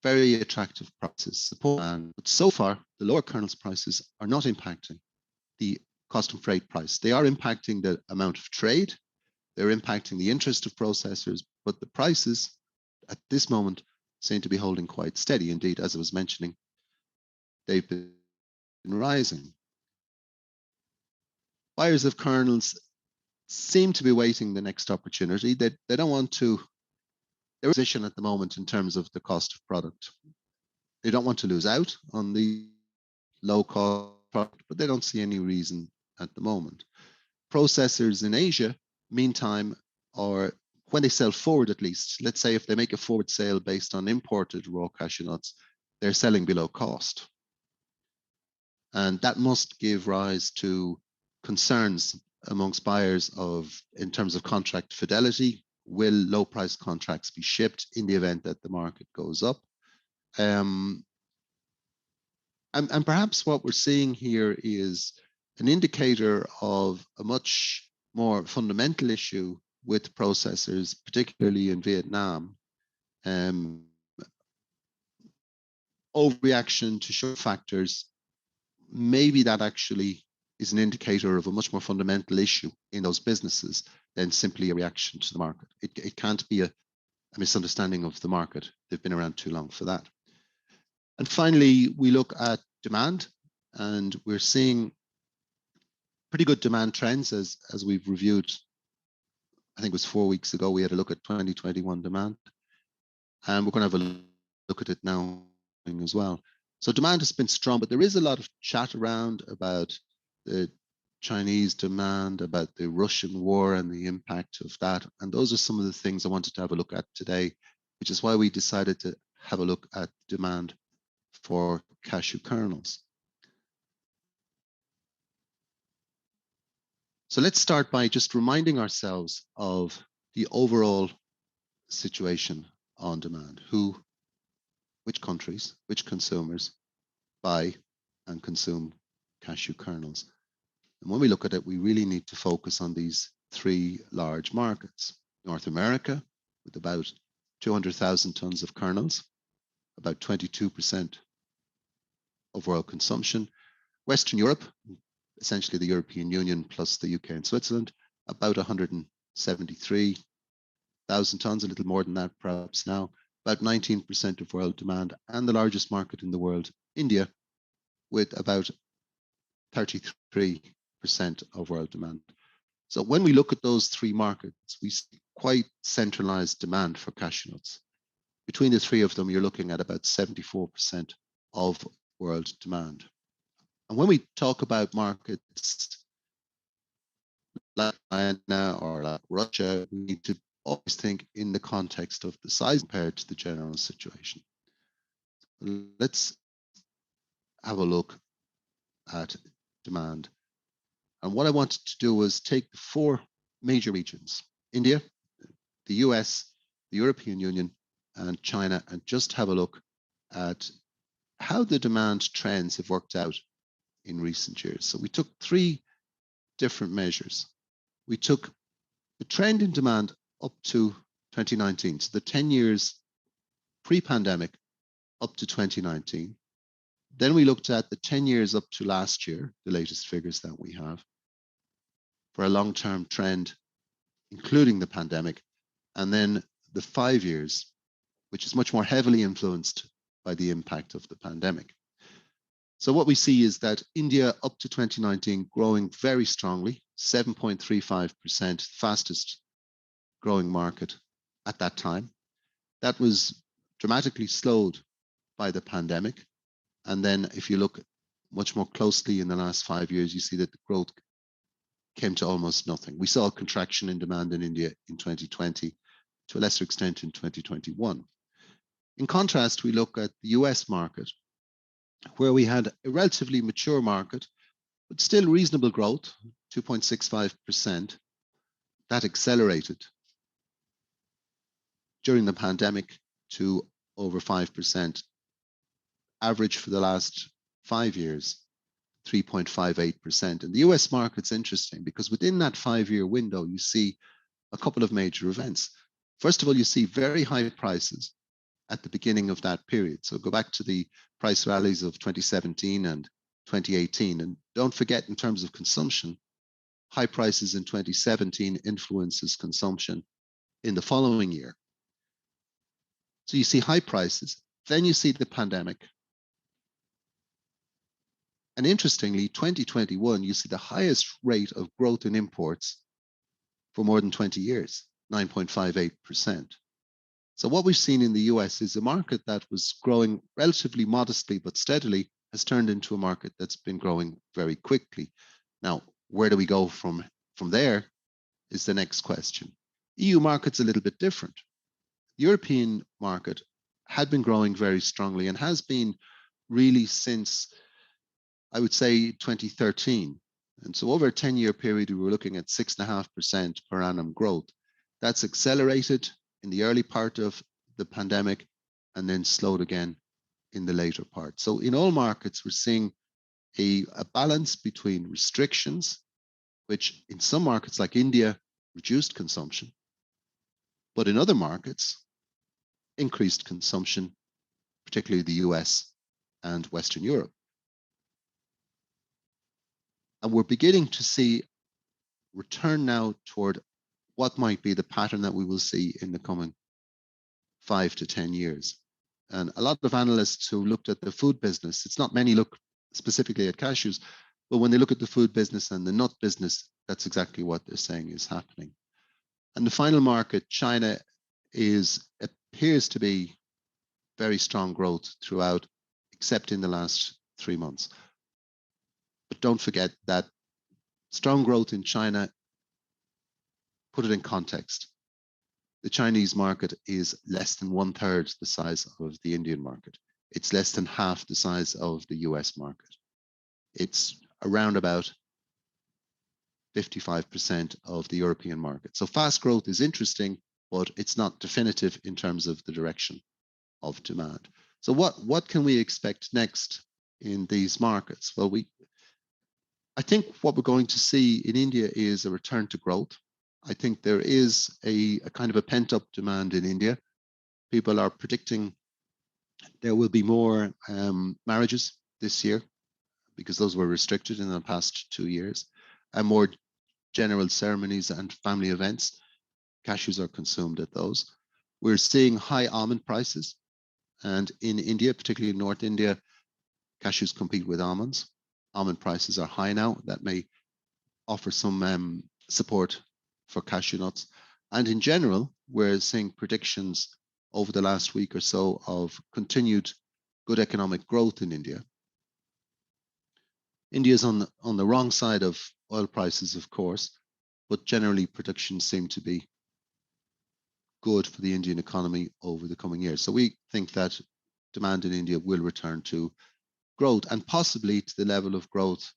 Very attractive prices support. But so far, the lower kernels prices are not impacting the cost and freight price. They are impacting the amount of trade. They're impacting the interest of processors, but the prices at this moment seem to be holding quite steady. Indeed, as I was mentioning, they've been rising. Buyers of kernels seem to be waiting the next opportunity. They don't want to, their position at the moment in terms of the cost of product. They don't want to lose out on the low cost product, but they don't see any reason at the moment. Processors in Asia, meantime, or when they sell forward at least, let's say if they make a forward sale based on imported raw cashew nuts, they're selling below cost. And that must give rise to concerns amongst buyers in terms of contract fidelity. Will low price contracts be shipped in the event that the market goes up? And perhaps what we're seeing here is an indicator of a much more fundamental issue with processors, particularly in Vietnam, overreaction to short factors, maybe that actually is an indicator of a much more fundamental issue in those businesses than simply a reaction to the market. It can't be a misunderstanding of the market. They've been around too long for that. And finally, we look at demand, and we're seeing pretty good demand trends as we've reviewed. I think it was 4 weeks ago, we had a look at 2021 demand, and we're going to have a look at it now as well. So demand has been strong, but there is a lot of chat around about the Chinese demand, about the Russian war and the impact of that. And those are some of the things I wanted to have a look at today, which is why we decided to have a look at demand for cashew kernels. So let's start by just reminding ourselves of the overall situation on demand. Which countries, which consumers buy and consume cashew kernels. And when we look at it, we really need to focus on these three large markets. North America, with about 200,000 tons of kernels, about 22% of world consumption. Western Europe, essentially the European Union plus the UK and Switzerland, about 173,000 tons, a little more than that perhaps now, about 19% of world demand, and the largest market in the world, India, with about 33% of world demand. So when we look at those three markets, we see quite centralized demand for cashew nuts. Between the three of them, you're looking at about 74% of world demand. And when we talk about markets like China or like Russia, we need to always think in the context of the size compared to the general situation. Let's have a look at demand. And what I wanted to do was take the four major regions, India, the US, the European Union, and China, and just have a look at how the demand trends have worked out in recent years. So we took three different measures. We took the trend in demand up to 2019, so the 10 years pre-pandemic up to 2019. Then we looked at the 10 years up to last year, the latest figures that we have, for a long-term trend, including the pandemic, and then the 5 years, which is much more heavily influenced by the impact of the pandemic. So what we see is that India up to 2019 growing very strongly, 7.35%, fastest growing market at that time. That was dramatically slowed by the pandemic. And then if you look much more closely in the last 5 years, you see that the growth came to almost nothing. We saw a contraction in demand in India in 2020, to a lesser extent in 2021. In contrast, we look at the US market, where we had a relatively mature market, but still reasonable growth, 2.65%. That accelerated during the pandemic to over 5%. Average for the last 5 years, 3.58%. And the US market's interesting because within that 5-year window, you see a couple of major events. First of all, you see very high prices at the beginning of that period. So go back to the price rallies of 2017 and 2018. And don't forget, in terms of consumption, high prices in 2017 influences consumption in the following year. So you see high prices, then you see the pandemic. And interestingly, 2021, you see the highest rate of growth in imports for more than 20 years, 9.58%. So what we've seen in the US is a market that was growing relatively modestly but steadily has turned into a market that's been growing very quickly. Now, where do we go from there is the next question. EU market's a little bit different. The European market had been growing very strongly and has been really since, I would say, 2013. And so over a 10-year period, we were looking at 6.5% per annum growth. That's accelerated in the early part of the pandemic and then slowed again in the later part. So in all markets, we're seeing a balance between restrictions, which in some markets like India reduced consumption, but in other markets, increased consumption, particularly the US and Western Europe. And we're beginning to see return now toward what might be the pattern that we will see in the coming 5 to 10 years. And a lot of analysts who looked at the food business, it's not many look specifically at cashews, but when they look at the food business and the nut business, that's exactly what they're saying is happening. And the final market, China, appears to be very strong growth throughout, except in the last 3 months. But don't forget that strong growth in China, put it in context. The Chinese market is less than 1/3 the size of the Indian market. It's less than half the size of the US market. It's around about 55% of the European market. So fast growth is interesting, but it's not definitive in terms of the direction of demand. So what can we expect next in these markets? Well, I think what we're going to see in India is a return to growth. I think there is a kind of a pent-up demand in India. People are predicting there will be more marriages this year because those were restricted in the past 2 years, and more general ceremonies and family events. Cashews are consumed at those. We're seeing high almond prices, and in India, particularly in North India, cashews compete with almonds. Almond prices are high now. That may offer some support for cashew nuts. And in general, we're seeing predictions over the last week or so of continued good economic growth in India. India is on the wrong side of oil prices, of course, but generally predictions seem to be good for the Indian economy over the coming years. So we think that demand in India will return to growth, and possibly to the level of growth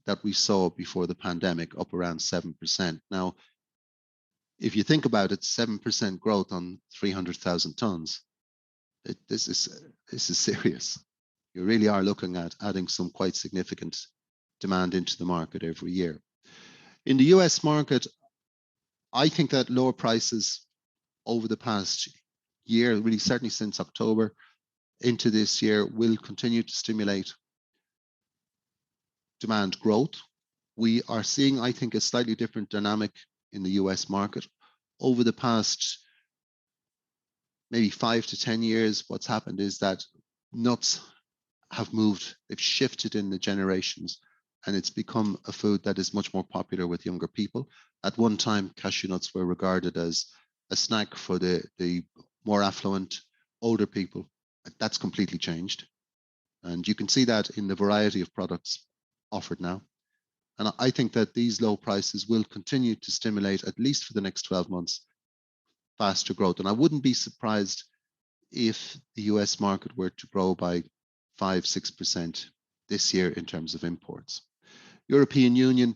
that we saw before the pandemic, up around 7%. Now, if you think about it, 7% growth on 300,000 tons, this is serious. You really are looking at adding some quite significant demand into the market every year. In the US market, I think that lower prices over the past year, really certainly since October into this year, will continue to stimulate demand growth. We are seeing, I think, a slightly different dynamic in the US market. Over the past maybe 5 to 10 years, what's happened is that nuts have moved, they've shifted in the generations, and it's become a food that is much more popular with younger people. At one time, cashew nuts were regarded as a snack for the more affluent, older people. That's completely changed. And you can see that in the variety of products offered now. And I think that these low prices will continue to stimulate, at least for the next 12 months, faster growth. And I wouldn't be surprised if the US market were to grow by 5-6% this year in terms of imports. European Union,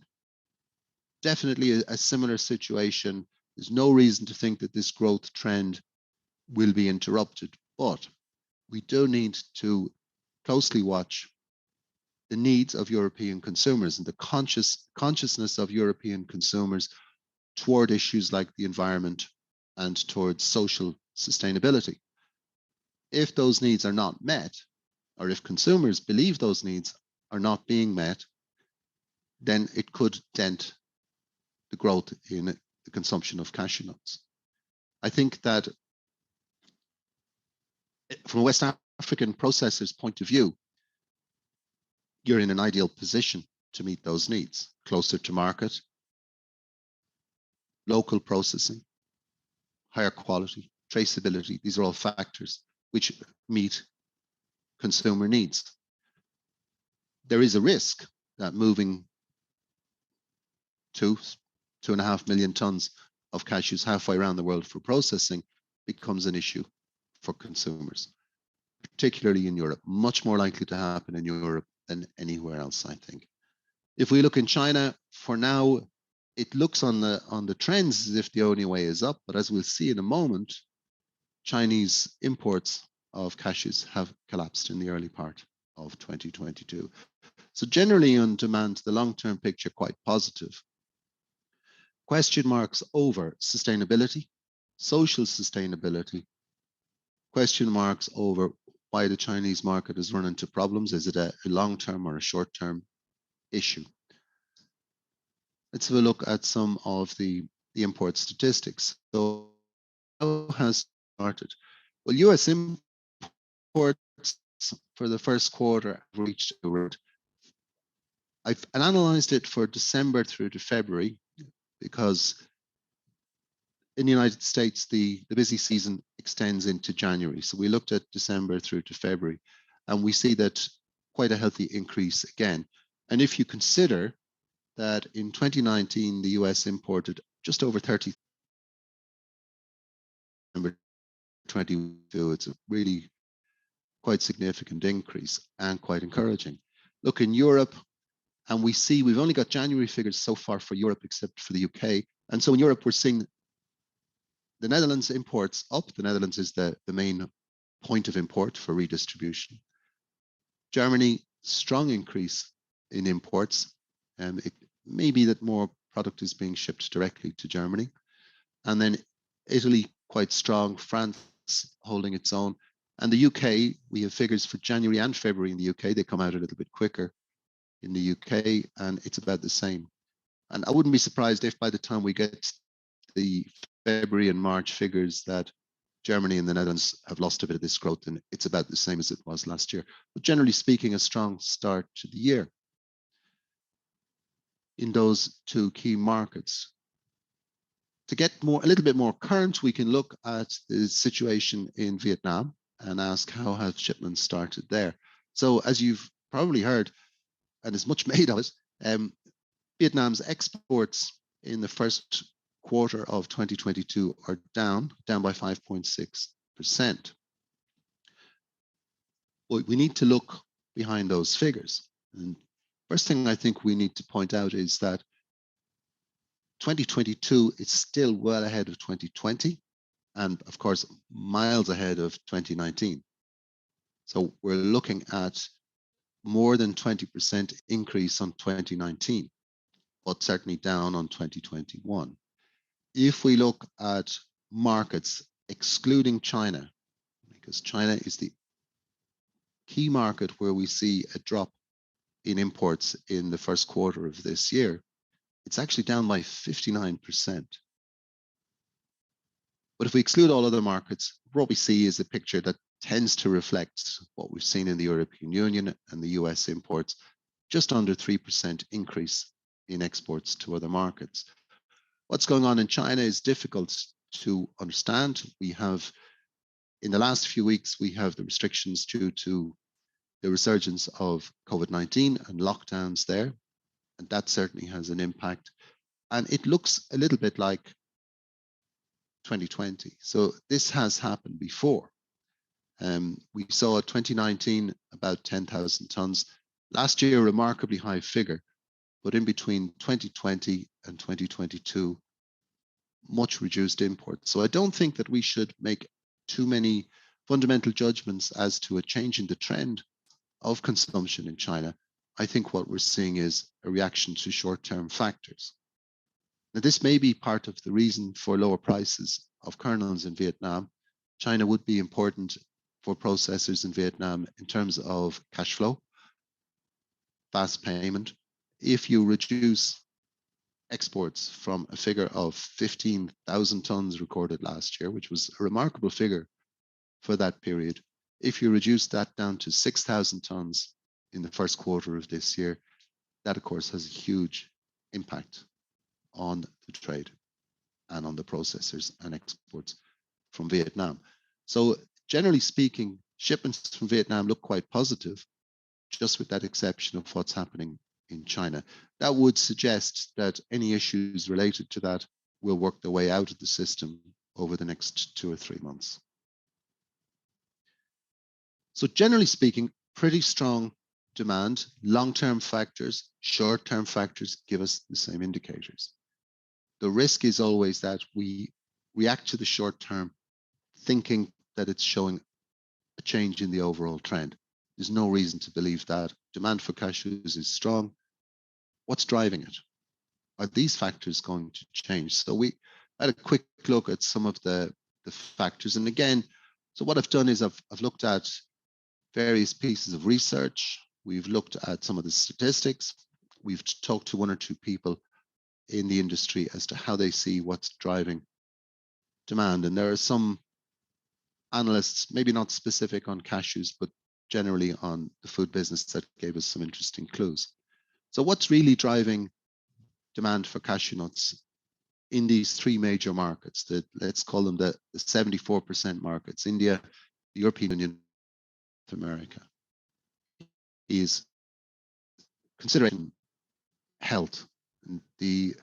definitely a similar situation. There's no reason to think that this growth trend will be interrupted, but we do need to closely watch the needs of European consumers and the consciousness of European consumers toward issues like the environment and towards social sustainability. If those needs are not met, or if consumers believe those needs are not being met, then it could dent the growth in the consumption of cashew nuts. I think that from a West African processor's point of view, you're in an ideal position to meet those needs. Closer to market, local processing, higher quality, traceability. These are all factors which meet consumer needs. There is a risk that moving 2.5 million tons of cashews halfway around the world for processing becomes an issue for consumers, particularly in Europe. Much more likely to happen in Europe than anywhere else, I think. If we look in China, for now, it looks on the trends as if the only way is up, but as we'll see in a moment, Chinese imports of cashews have collapsed in the early part of 2022. So generally on demand, the long-term picture quite positive. question marks over sustainability, social sustainability, question marks over why the Chinese market has run into problems. Is it a long-term or a short-term issue? Let's have a look at some of the import statistics. So how has started? Well, US imports for the first quarter reached around. I've analyzed it for December through to February because in the United States, the busy season extends into January. So we looked at December through to February, and we see that quite a healthy increase again. And if you consider that in 2019, the US imported just over 30, number 22, it's a really quite significant increase and quite encouraging. Look in Europe, and we see we've only got January figures so far for Europe, except for the UK. And so in Europe, we're seeing the Netherlands imports up. The Netherlands is the main point of import for redistribution. Germany, strong increase in imports. It may be that more product is being shipped directly to Germany. And then Italy, quite strong. France holding its own. And the UK, we have figures for January and February in the UK. They come out a little bit quicker in the UK, and it's about the same. And I wouldn't be surprised if by the time we get the February and March figures that Germany and the Netherlands have lost a bit of this growth, and it's about the same as it was last year. But generally speaking, a strong start to the year in those two key markets. To get a little bit more current, we can look at the situation in Vietnam and ask how have shipments started there. So as you've probably heard, and as much made of it, Vietnam's exports in the first quarter of 2022 are down by 5.6%. But we need to look behind those figures. And first thing I think we need to point out is that 2022 is still well ahead of 2020, and of course, miles ahead of 2019. So we're looking at more than 20% increase on 2019, but certainly down on 2021. If we look at markets excluding China, because China is the key market where we see a drop in imports in the first quarter of this year, it's actually down by 59%. But if we exclude all other markets, what we see is a picture that tends to reflect what we've seen in the European Union and the US imports, just under 3% increase in exports to other markets. What's going on in China is difficult to understand. We have, in the last few weeks, we have the restrictions due to the resurgence of COVID-19 and lockdowns there. And that certainly has an impact. And it looks a little bit like 2020. So this has happened before. We saw 2019 about 10,000 tons. Last year, a remarkably high figure, but in between 2020 and 2022, much reduced imports. So I don't think that we should make too many fundamental judgments as to a change in the trend of consumption in China. I think what we're seeing is a reaction to short-term factors. Now, this may be part of the reason for lower prices of kernels in Vietnam. China would be important for processors in Vietnam in terms of cash flow, fast payment. If you reduce exports from a figure of 15,000 tons recorded last year, which was a remarkable figure for that period, if you reduce that down to 6,000 tons in the first quarter of this year, that of course has a huge impact on the trade and on the processors and exports from Vietnam. So generally speaking, shipments from Vietnam look quite positive, just with that exception of what's happening in China. That would suggest that any issues related to that will work their way out of the system over the next 2 or 3 months. So generally speaking, pretty strong demand. Long-term factors, short-term factors give us the same indicators. The risk is always that we react to the short term thinking that it's showing a change in the overall trend. There's no reason to believe that. Demand for cashews is strong. What's driving it? are these factors going to change? So we had a quick look at some of the factors. And again, so what I've done is I've looked at various pieces of research. We've looked at some of the statistics. We've talked to one or two people in the industry as to how they see what's driving demand. And there are some analysts, maybe not specific on cashews, but generally on the food business, that gave us some interesting clues. So what's really driving demand for cashew nuts in these three major markets, that let's call them the 74% markets, India, the European Union, North America, is considering health. And the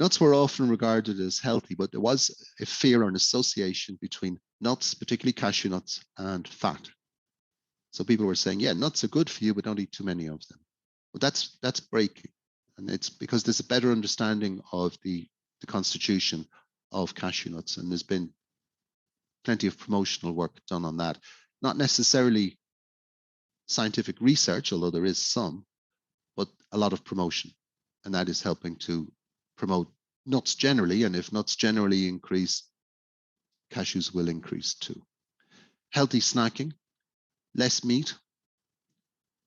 nuts were often regarded as healthy, but there was a fear or an association between nuts, particularly cashew nuts, and fat. So people were saying, yeah, nuts are good for you, but don't eat too many of them. But that's breaking. And it's because there's a better understanding of the constitution of cashew nuts. And there's been plenty of promotional work done on that. Not necessarily scientific research, although there is some, but a lot of promotion. And that is helping to promote nuts generally. And if nuts generally increase, cashews will increase too. Healthy snacking, less meat,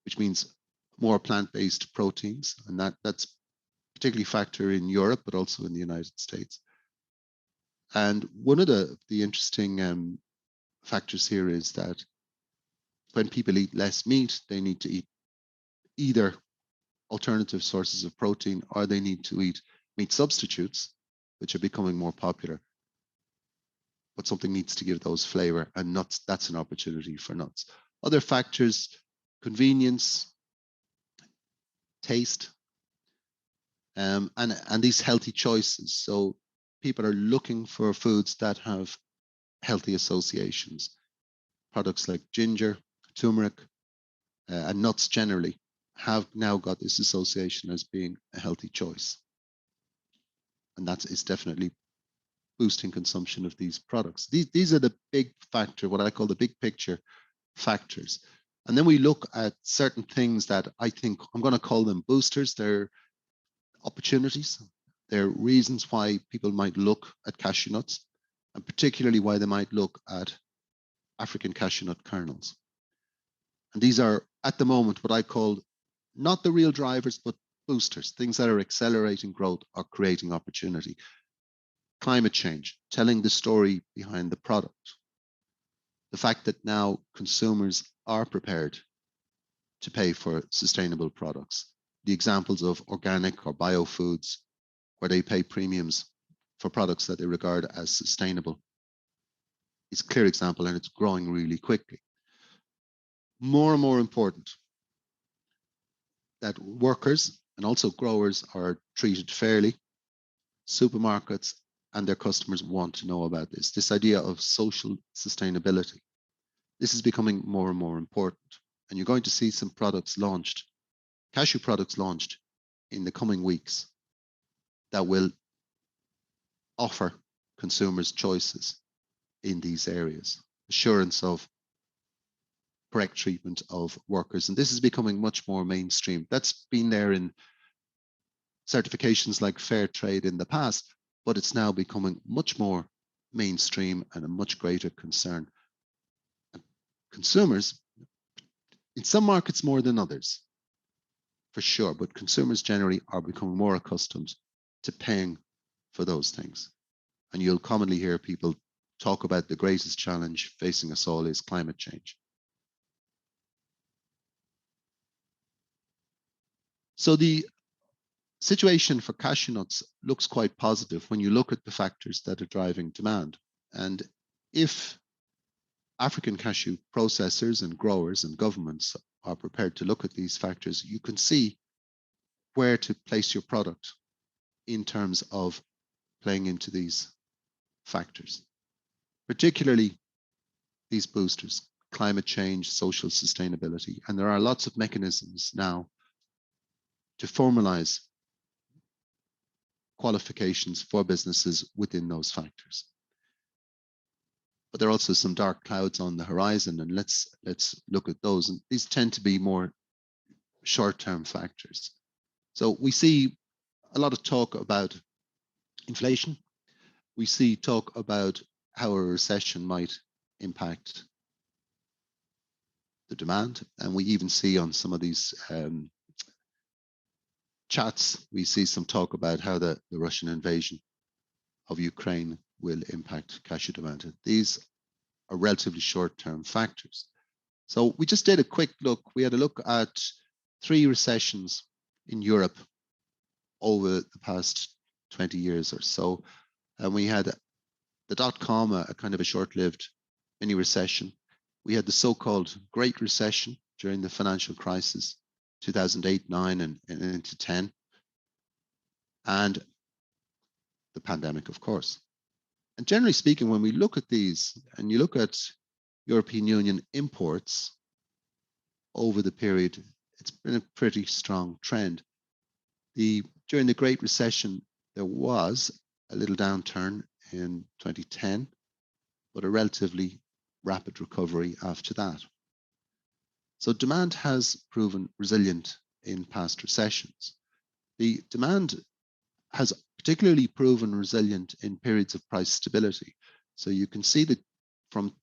which means more plant-based proteins. And that's particularly a factor in Europe, but also in the United States. And one of the interesting factors here is that when people eat less meat, they need to eat either alternative sources of protein, or they need to eat meat substitutes, which are becoming more popular. But something needs to give those flavor, and nuts, that's an opportunity for nuts. Other factors, convenience, taste, and these healthy choices. So people are looking for foods that have healthy associations. Products like ginger, turmeric, and nuts generally have now got this association as being a healthy choice. And that is definitely boosting consumption of these products. These are the big factor, what I call the big picture factors. And then we look at certain things that I think, I'm going to call them boosters. They're opportunities. They're reasons why people might look at cashew nuts, and particularly why they might look at African cashew nut kernels. And these are, at the moment, what I call not the real drivers, but boosters, things that are accelerating growth or creating opportunity. Climate change, telling the story behind the product. The fact that now consumers are prepared to pay for sustainable products. The examples of organic or biofoods, where they pay premiums for products that they regard as sustainable, is a clear example, and it's growing really quickly. More and more important that workers and also growers are treated fairly. Supermarkets and their customers want to know about this. This idea of social sustainability. This is becoming more and more important. And you're going to see some products launched, cashew products launched in the coming weeks that will offer consumers choices in these areas. Assurance of correct treatment of workers. And this is becoming much more mainstream. That's been there in certifications like fair trade in the past, but it's now becoming much more mainstream and a much greater concern. And consumers, in some markets more than others, for sure, but consumers generally are becoming more accustomed to paying for those things. And you'll commonly hear people talk about the greatest challenge facing us all is climate change. So the situation for cashew nuts looks quite positive when you look at the factors that are driving demand. And if African cashew processors and growers and governments are prepared to look at these factors, you can see where to place your product in terms of playing into these factors, particularly these boosters, climate change, social sustainability. And there are lots of mechanisms now to formalize qualifications for businesses within those factors. But there are also some dark clouds on the horizon, and let's look at those. And these tend to be more short-term factors. So we see a lot of talk about inflation. We see talk about how a recession might impact the demand. And we even see on some of these chats, we see some talk about how the Russian invasion of Ukraine will impact cashew demand. These are relatively short-term factors. So we just did a quick look. We had a look at 3 recessions in Europe over the past 20 years or so. And we had the dot-com, a kind of a short-lived mini recession. We had the so-called Great Recession during the financial crisis, 2008, 9, and into 10. And the pandemic, of course. And generally speaking, when we look at these, and you look at European Union imports over the period, it's been a pretty strong trend. During the Great Recession, there was a little downturn in 2010, but a relatively rapid recovery after that. So demand has proven resilient in past recessions. The demand has particularly proven resilient in periods of price stability. So you can see that from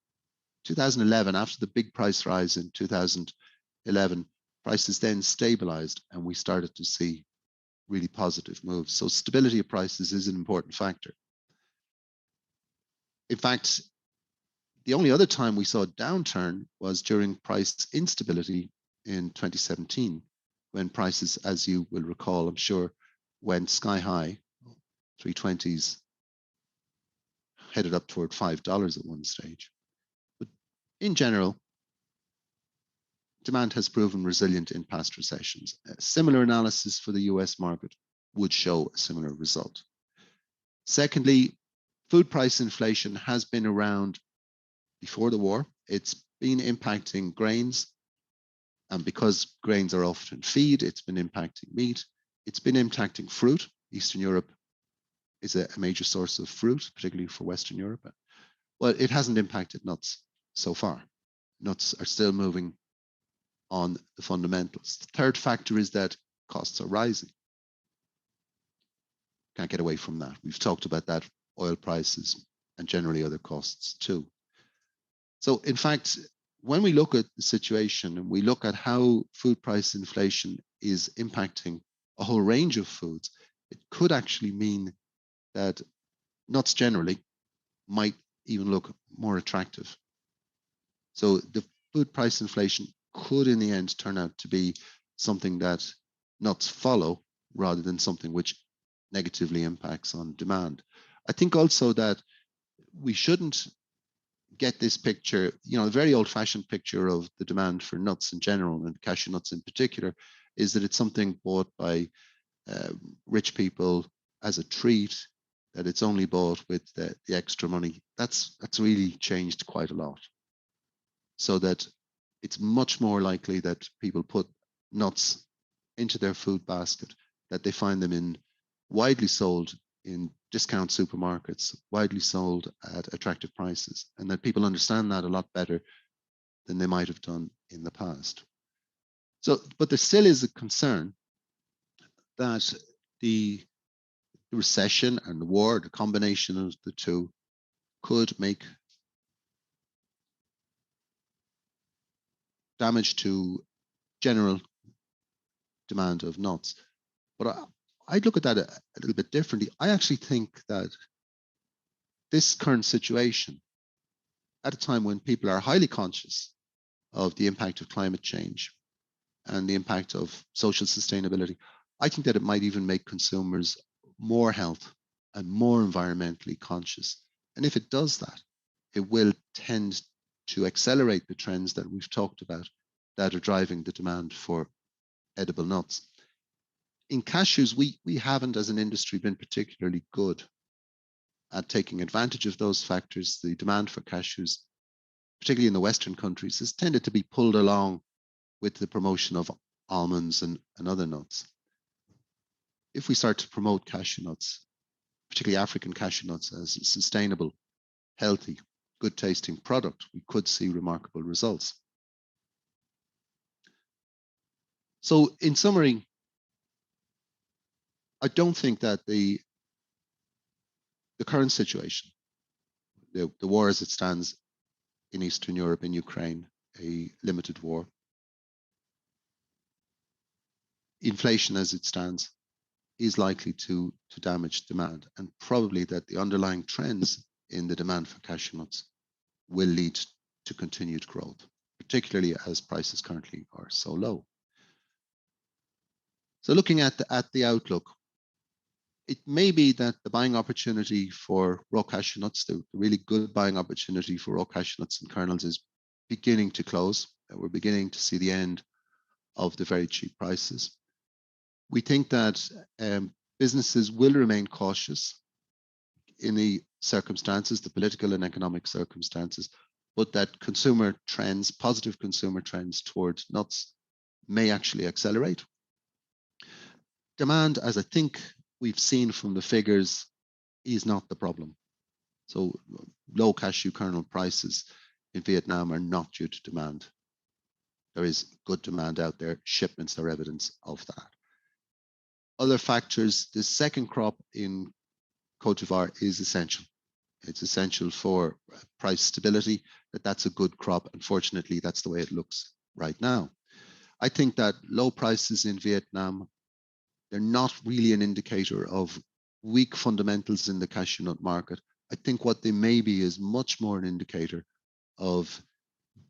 2011, after the big price rise in 2011, prices then stabilized and we started to see really positive moves. So stability of prices is an important factor. In fact, the only other time we saw a downturn was during price instability in 2017, when prices, as you will recall, I'm sure, went sky high, 320s, headed up toward $5 at one stage. But in general, demand has proven resilient in past recessions. A similar analysis for the US market would show a similar result. Secondly, food price inflation has been around before the war. It's been impacting grains, and because grains are often feed, it's been impacting meat. It's been impacting fruit. Eastern Europe is a major source of fruit, particularly for Western Europe. But it hasn't impacted nuts so far. Nuts are still moving on the fundamentals. The third factor is that costs are rising. Can't get away from that. We've talked about that, oil prices and generally other costs too. So in fact, when we look at the situation and we look at how food price inflation is impacting a whole range of foods, it could actually mean that nuts generally might even look more attractive. So the food price inflation could in the end turn out to be something that nuts follow rather than something which negatively impacts on demand. I think also that we shouldn't get this picture, a very old-fashioned picture of the demand for nuts in general and cashew nuts in particular, is that it's something bought by rich people as a treat, that it's only bought with the extra money. That's really changed quite a lot. So that it's much more likely that people put nuts into their food basket, that they find them widely sold in discount supermarkets, widely sold at attractive prices, and that people understand that a lot better than they might have done in the past. So, but there still is a concern that the recession and the war, the combination of the two, could make damage to general demand of nuts. But I'd look at that a little bit differently. I actually think that this current situation, at a time when people are highly conscious of the impact of climate change and the impact of social sustainability, I think that it might even make consumers more health and more environmentally conscious. And if it does that, it will tend to accelerate the trends that we've talked about that are driving the demand for edible nuts. In cashews, we haven't as an industry been particularly good at taking advantage of those factors. The demand for cashews, particularly in the Western countries, has tended to be pulled along with the promotion of almonds and other nuts. If we start to promote cashew nuts, particularly African cashew nuts, as a sustainable, healthy, good tasting product, we could see remarkable results. So in summary, I don't think that the current situation, the war as it stands in Eastern Europe, in Ukraine, a limited war, inflation as it stands, is likely to damage demand, and probably that the underlying trends in the demand for cashew nuts will lead to continued growth, particularly as prices currently are so low. So looking at the outlook, it may be that the buying opportunity for raw cashew nuts, the really good buying opportunity for raw cashew nuts and kernels, is beginning to close. We're beginning to see the end of the very cheap prices. We think that businesses will remain cautious in the circumstances, the political and economic circumstances, but that consumer trends, positive consumer trends towards nuts, may actually accelerate. Demand, as I think we've seen from the figures, is not the problem. So low cashew kernel prices in Vietnam are not due to demand. There is good demand out there. Shipments are evidence of that. Other factors, the second crop in Cote d'Ivoire is essential. It's essential for price stability, that's a good crop. Unfortunately, that's the way it looks right now. I think that low prices in Vietnam, they're not really an indicator of weak fundamentals in the cashew nut market. I think what they may be is much more an indicator of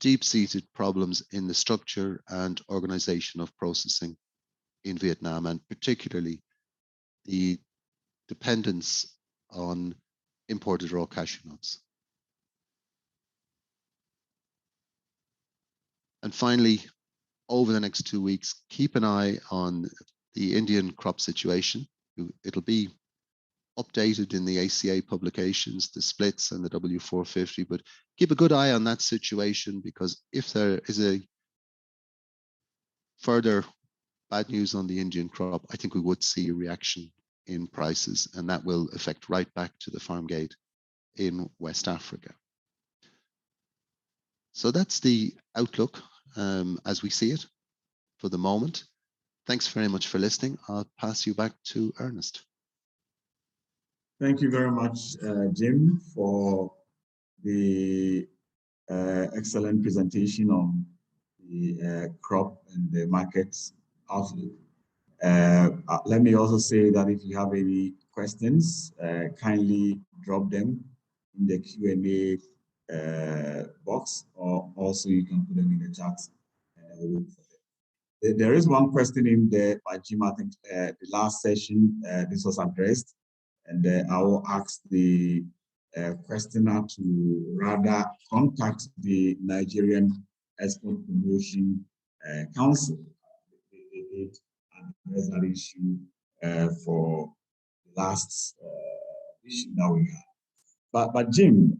deep-seated problems in the structure and organization of processing in Vietnam, and particularly the dependence on imported raw cashew nuts. And finally, over the next 2 weeks, keep an eye on the Indian crop situation. It'll be updated in the ACA publications, the splits and the W450, but keep a good eye on that situation, because if there is a further bad news on the Indian crop, I think we would see a reaction in prices, and that will affect right back to the farm gate in West Africa. So that's the outlook as we see it for the moment. Thanks very much for listening. I'll pass you back to Ernest. Thank you very much, Jim, for the excellent presentation on the crop and the markets outlook. Let me also say that if you have any questions, kindly drop them in the Q&A box, or also you can put them in the chat. There is one question in there by Jim. I think the last session this was addressed, and I will ask the questioner to rather contact the Nigerian Export Promotion Council. Address that issue for the last issue that we had. But Jim,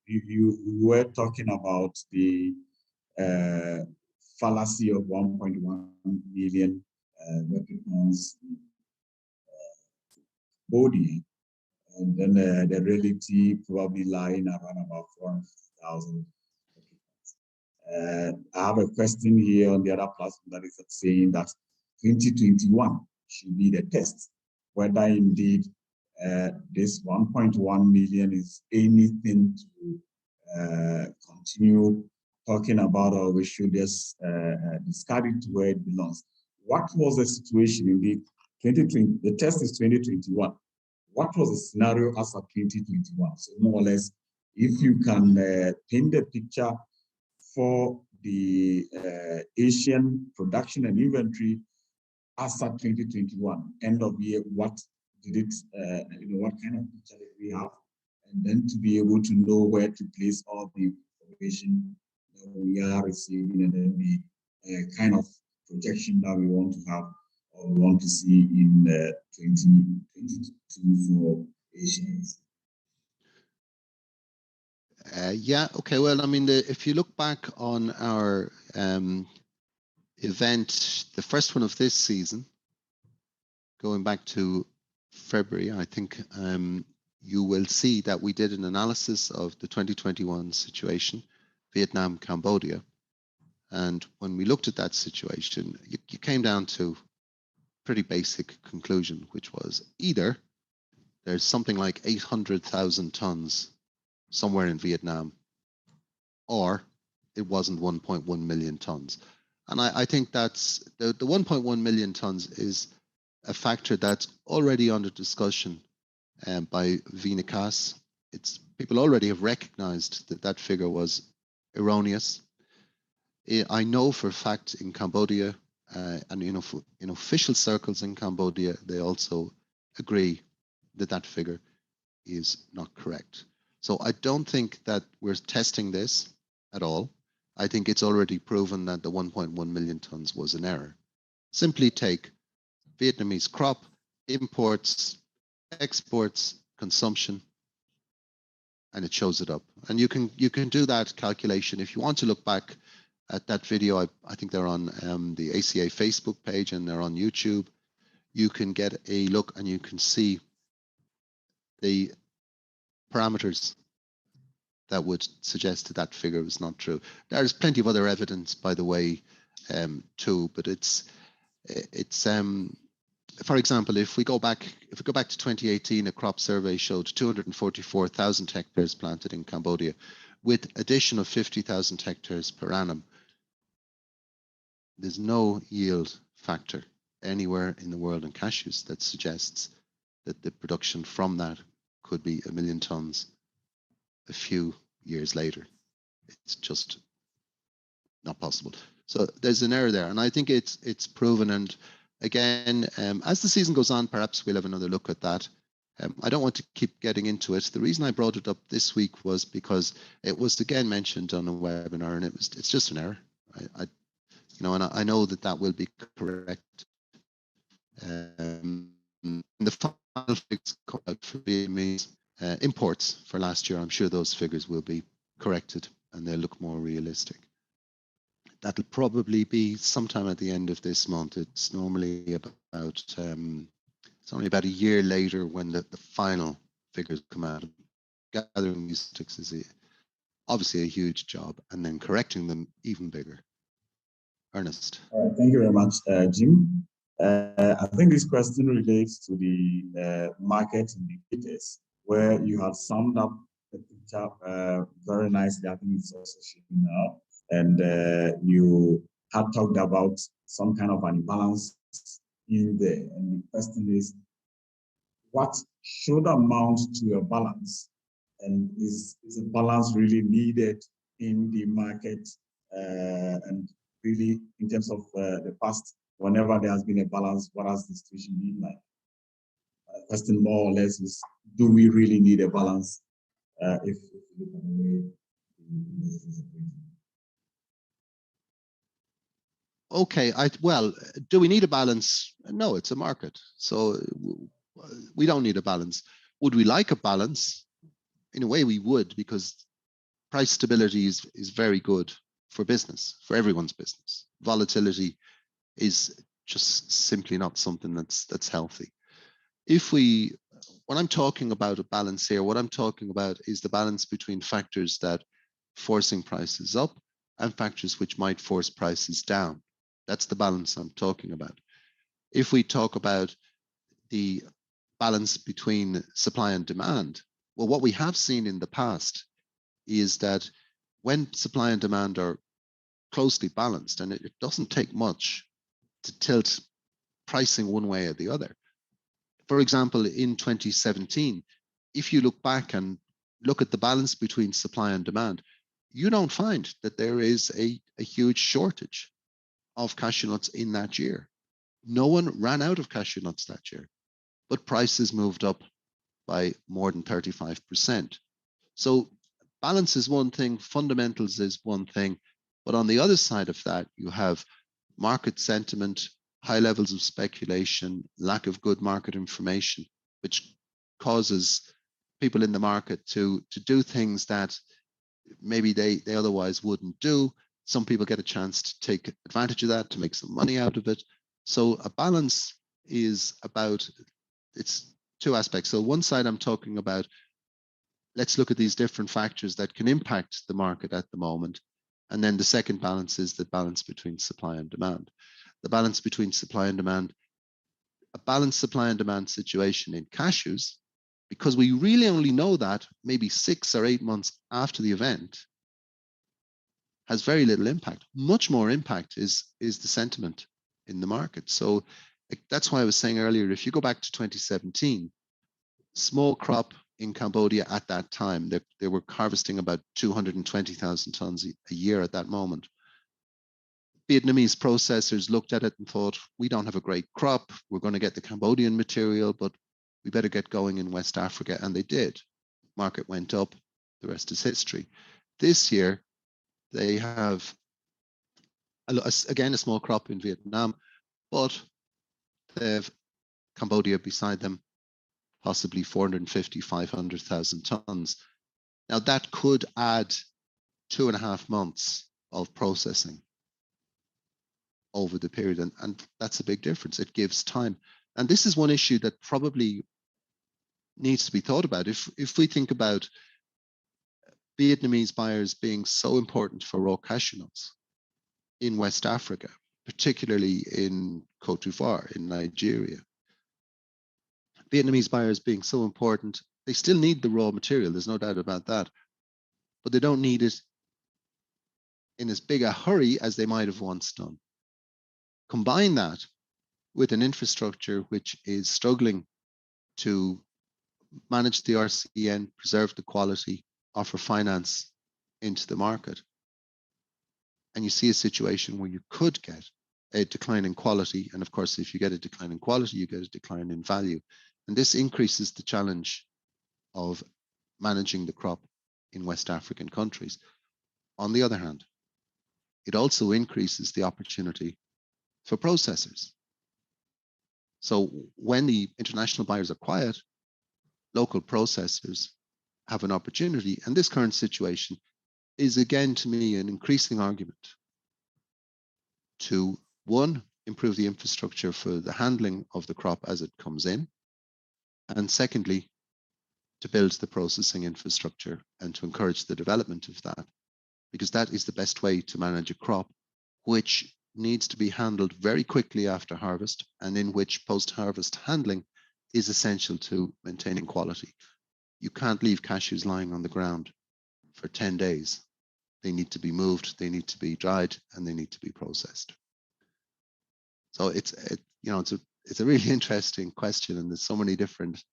you were talking about the fallacy of 1.1 million metric tons Cambodia, and then the reality probably lying around about 400,000. I have a question here on the other platform that is saying that 2021 should be the test, whether indeed this 1.1 million is anything to continue talking about, or we should just discard it to where it belongs. What was the situation indeed? 2020, the test is 2021. What was the scenario as of 2021? So more or less, if you can paint the picture for the Asian production and inventory as at 2021, end of year, what did it, what kind of picture did we have? And then to be able to know where to place all the information that we are receiving, and then the kind of projection that we want to have or we want to see in 2022 for Asians. Yeah, okay, well, I mean, if you look back on our event, the first one of this season, going back to February, I think you will see that we did an analysis of the 2021 situation, Vietnam, Cambodia. And when we looked at that situation, you came down to pretty basic conclusion, which was either there's something like 800,000 tons somewhere in Vietnam, or it wasn't 1.1 million tons. And I think that's the 1.1 million tons is a factor that's already under discussion by Vinicas. People already have recognized that that figure was erroneous. I know for a fact in Cambodia, and in official circles in Cambodia, they also agree that that figure is not correct. So I don't think that we're testing this at all. I think it's already proven that the 1.1 million tons was an error. Simply take Vietnamese crop, imports, exports, consumption, and it shows it up. And you can do that calculation. If you want to look back at that video, I think they're on the ACA Facebook page and they're on YouTube. You can get a look and you can see the parameters that would suggest that that figure is not true. There's plenty of other evidence, by the way, too, but it's for example, if we go back to 2018, a crop survey showed 244,000 hectares planted in Cambodia, with addition of 50,000 hectares per annum. There's no yield factor anywhere in the world in cashews that suggests that the production from that could be 1 million tons a few years later. It's just not possible. So there's an error there, and I think it's proven. And again, as the season goes on, perhaps we'll have another look at that. I don't want to keep getting into it. The reason I brought it up this week was because it was again mentioned on a webinar, and it's just an error. And I know that will be correct. The final figures come out for Vietnamese imports for last year. I'm sure those figures will be corrected and they'll look more realistic. That'll probably be sometime at the end of this month. It's normally about a year later when the final figures come out. Gathering these statistics is obviously a huge job, and then correcting them even bigger. Ernest. All right, thank you very much, Jim. I think this question relates to the market indicators, where you have summed up the picture very nicely. I think it's also showing now. And you had talked about some kind of an imbalance in there. And the question is, what should amount to a balance? And is a balance really needed in the market? And really, in terms of the past, whenever there has been a balance, what has the situation been like? Question more or less is, do we really need a balance if you look at the way Okay, well, do we need a balance? No, it's a market. So we don't need a balance. Would we like a balance? In a way we would, because price stability is very good for business, for everyone's business. Volatility is just simply not something that's healthy. When I'm talking about a balance here, what I'm talking about is the balance between factors that forcing prices up and factors which might force prices down. That's the balance I'm talking about. If we talk about the balance between supply and demand, well, what we have seen in the past is that when supply and demand are closely balanced, and it doesn't take much to tilt pricing one way or the other. For example, in 2017, if you look back and look at the balance between supply and demand, you don't find that there is a huge shortage of cashew nuts in that year. No one ran out of cashew nuts that year, but prices moved up by more than 35%. So balance is one thing, fundamentals is one thing, but on the other side of that, you have market sentiment, high levels of speculation, lack of good market information, which causes people in the market to do things that maybe they otherwise wouldn't do. Some people get a chance to take advantage of that, to make some money out of it. So a balance is about, it's two aspects. So one side I'm talking about, let's look at these different factors that can impact the market at the moment. And then the second balance is the balance between supply and demand. The balance between supply and demand a balanced supply and demand situation in cashews, because we really only know that maybe 6 or 8 months after the event, has very little impact. Much more impact is the sentiment in the market. So that's why I was saying earlier, if you go back to 2017, small crop in Cambodia at that time, they were harvesting about 220,000 tons a year at that moment. Vietnamese processors looked at it and thought, we don't have a great crop. We're going to get the Cambodian material, but we better get going in West Africa. And they did. Market went up. The rest is history. This year, they have, again, a small crop in Vietnam, but they have Cambodia beside them, possibly 450, 500,000 tons. Now that could add 2.5 months of processing over the period. And that's a big difference. It gives time. And this is one issue that probably needs to be thought about. If we think about Vietnamese buyers being so important for raw cashew nuts in West Africa, particularly in Cote d'Ivoire, in Nigeria. Vietnamese buyers being so important, they still need the raw material, there's no doubt about that, but they don't need it in as big a hurry as they might have once done. Combine that with an infrastructure which is struggling to manage the RCN, preserve the quality, offer finance into the market. And you see a situation where you could get a decline in quality. And of course, if you get a decline in quality, you get a decline in value. And this increases the challenge of managing the crop in West African countries. On the other hand, it also increases the opportunity for processors. So when the international buyers are quiet, local processors have an opportunity. And this current situation is, again, to me, an increasing argument to, one, improve the infrastructure for the handling of the crop as it comes in, and secondly, to build the processing infrastructure and to encourage the development of that, because that is the best way to manage a crop which needs to be handled very quickly after harvest, and in which post-harvest handling is essential to maintaining quality. You can't leave cashews lying on the ground for 10 days. They need to be moved, they need to be dried, and they need to be processed. So it's a really interesting question, and there's so many different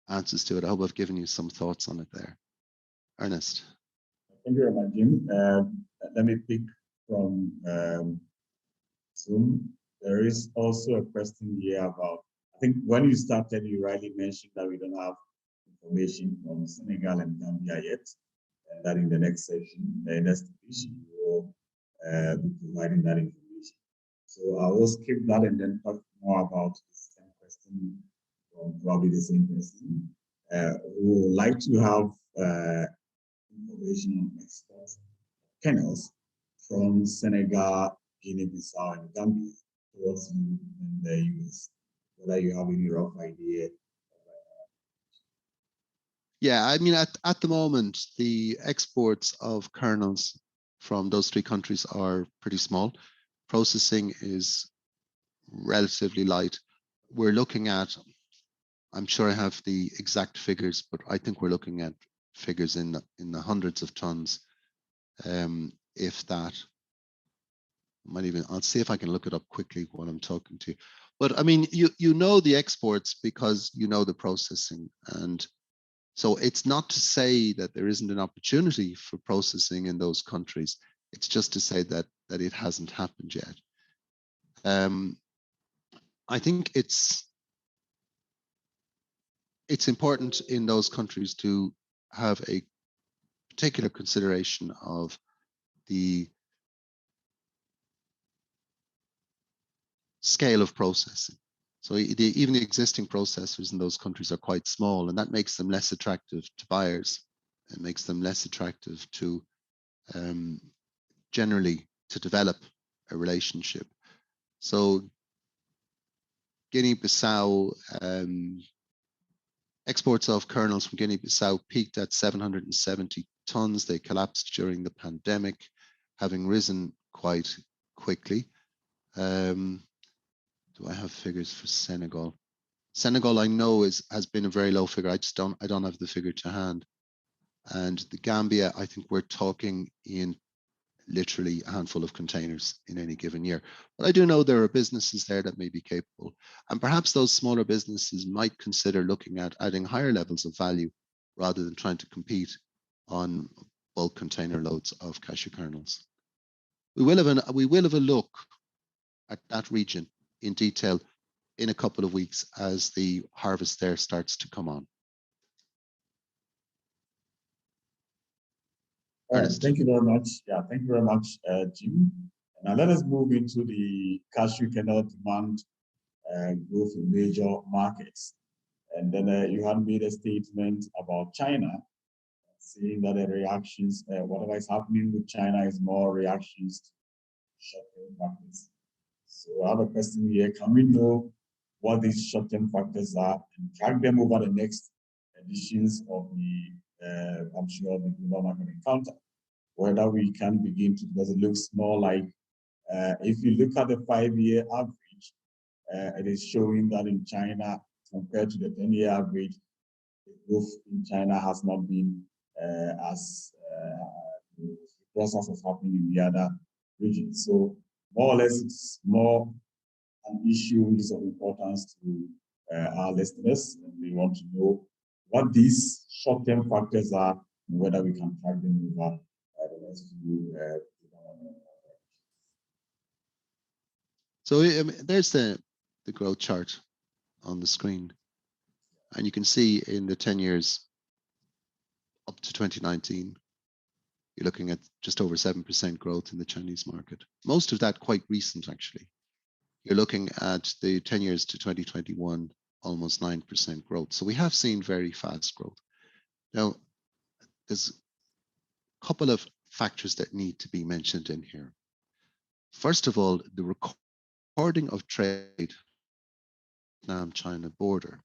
answers to it. I hope I've given you some thoughts on it there. Ernest. Thank you very much, Jim. Let me pick from Zoom. There is also a question here about, I think when you started, you rightly mentioned that we don't have information from Senegal and Gambia yet, and that in the next session, the next division, we will be providing that information. So I will skip that and then talk more about the same question from probably the same person who would like to have information on export kennels from Senegal, Guinea-Bissau, and Gambia towards you and the US. Whether you have any rough idea. Yeah, I mean, at the moment, the exports of kernels from those 3 countries are pretty small. Processing is relatively light. We're looking at, I'm sure I have the exact figures, but I think we're looking at figures in the hundreds of tons, if that. I'll see if I can look it up quickly while I'm talking to you. But I mean, you know the exports because you know the processing. And so it's not to say that there isn't an opportunity for processing in those countries. It's just to say that it hasn't happened yet. I think it's important in those countries to have a particular consideration of the scale of processing. So even the existing processors in those countries are quite small, and that makes them less attractive to buyers. It makes them less attractive to generally to develop a relationship. So Guinea-Bissau, exports of kernels from Guinea-Bissau peaked at 770 tons. They collapsed during the pandemic, having risen quite quickly. Do I have figures for Senegal? Senegal, I know, has been a very low figure. I don't have the figure to hand. And the Gambia, I think we're talking in literally a handful of containers in any given year. But I do know there are businesses there that may be capable. And perhaps those smaller businesses might consider looking at adding higher levels of value rather than trying to compete on bulk container loads of cashew kernels. We will have a look at that region in detail in a couple of weeks as the harvest there starts to come on. All right, thank you very much. Yeah, thank you very much, Jim. Now let us move into the cashew kernel demand growth in major markets. And then you had made a statement about China, saying that the reactions, whatever is happening with China is more reactions to short-term factors. So I have a question here. Can we know what these short-term factors are and track them over the next editions of the, I'm sure, the Global Market Encounter? Whether we can begin to, because it looks more like, if you look at the 5-year average, it is showing that in China, compared to the 10-year average, the growth in China has not been as the process is happening in the other regions. So more or less, it's more an issue is of importance to our listeners, and we want to know what these short-term factors are and whether we can track them over the next few. So there's the growth chart on the screen, and you can see in the 10 years up to 2019, you're looking at just over 7% growth in the Chinese market. Most of that quite recent, actually. You're looking at the 10 years to 2021, almost 9% growth. So we have seen very fast growth. Now, there's a couple of factors that need to be mentioned in here. First of all, the recording of trade Vietnam-China border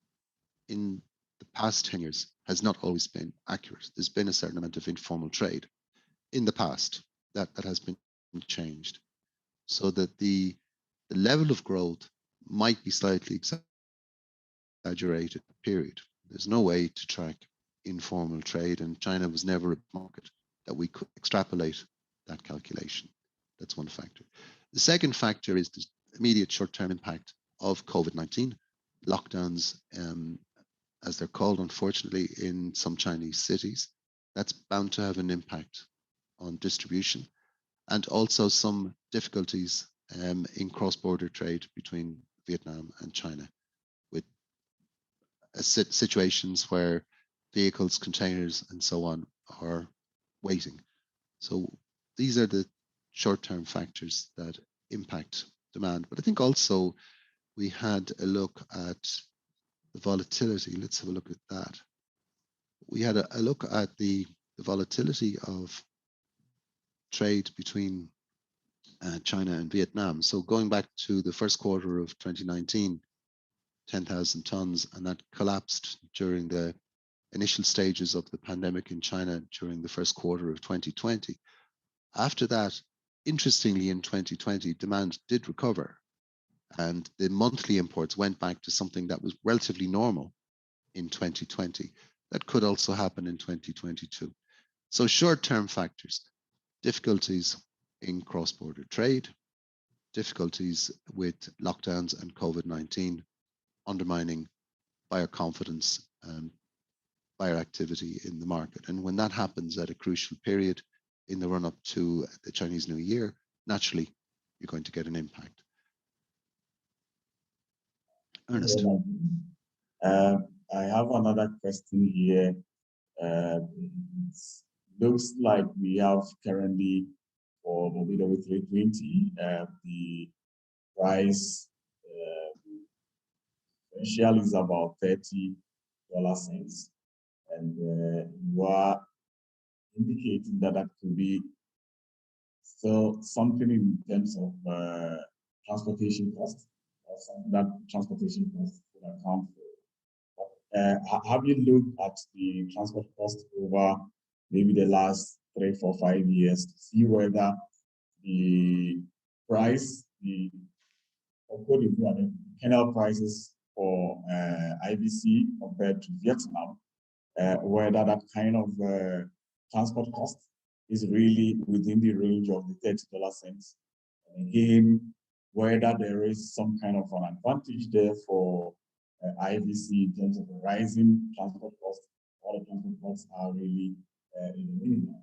in the past 10 years has not always been accurate. There's been a certain amount of informal trade in the past that has been changed, so that the level of growth might be slightly exaggerated period. There's no way to track informal trade, and China was never a market that we could extrapolate that calculation. That's one factor. The second factor is the immediate short-term impact of COVID-19 lockdowns, as they're called, unfortunately, in some Chinese cities. That's bound to have an impact on distribution, and also some difficulties in cross-border trade between Vietnam and China, with situations where vehicles, containers, and so on are waiting. So these are the short-term factors that impact demand. But I think also we had a look at the volatility. Let's have a look at that. We had a look at the volatility of trade between China and Vietnam. So going back to the first quarter of 2019, 10,000 tons, and that collapsed during the initial stages of the pandemic in China during the first quarter of 2020. After that, interestingly, in 2020, demand did recover, and the monthly imports went back to something that was relatively normal in 2020. That could also happen in 2022. So short-term factors, difficulties in cross-border trade, difficulties with lockdowns and COVID-19 undermining buyer confidence and buyer activity in the market. And when that happens at a crucial period in the run-up to the Chinese New Year, naturally, you're going to get an impact. Ernest. I have another question here. It looks like we have currently for the WW320, the price differential is about $30 cents, and you are indicating that that could be still something in terms of transportation costs, or something that transportation costs would account for. Have you looked at the transport cost over maybe the last 3, 4, 5 years to see whether the price, the kernel prices for IVC compared to Vietnam, whether that kind of transport cost is really within the range of the $30. And again, whether there is some kind of an advantage there for IVC in terms of the rising transport costs, or the transport costs are really in the minimum.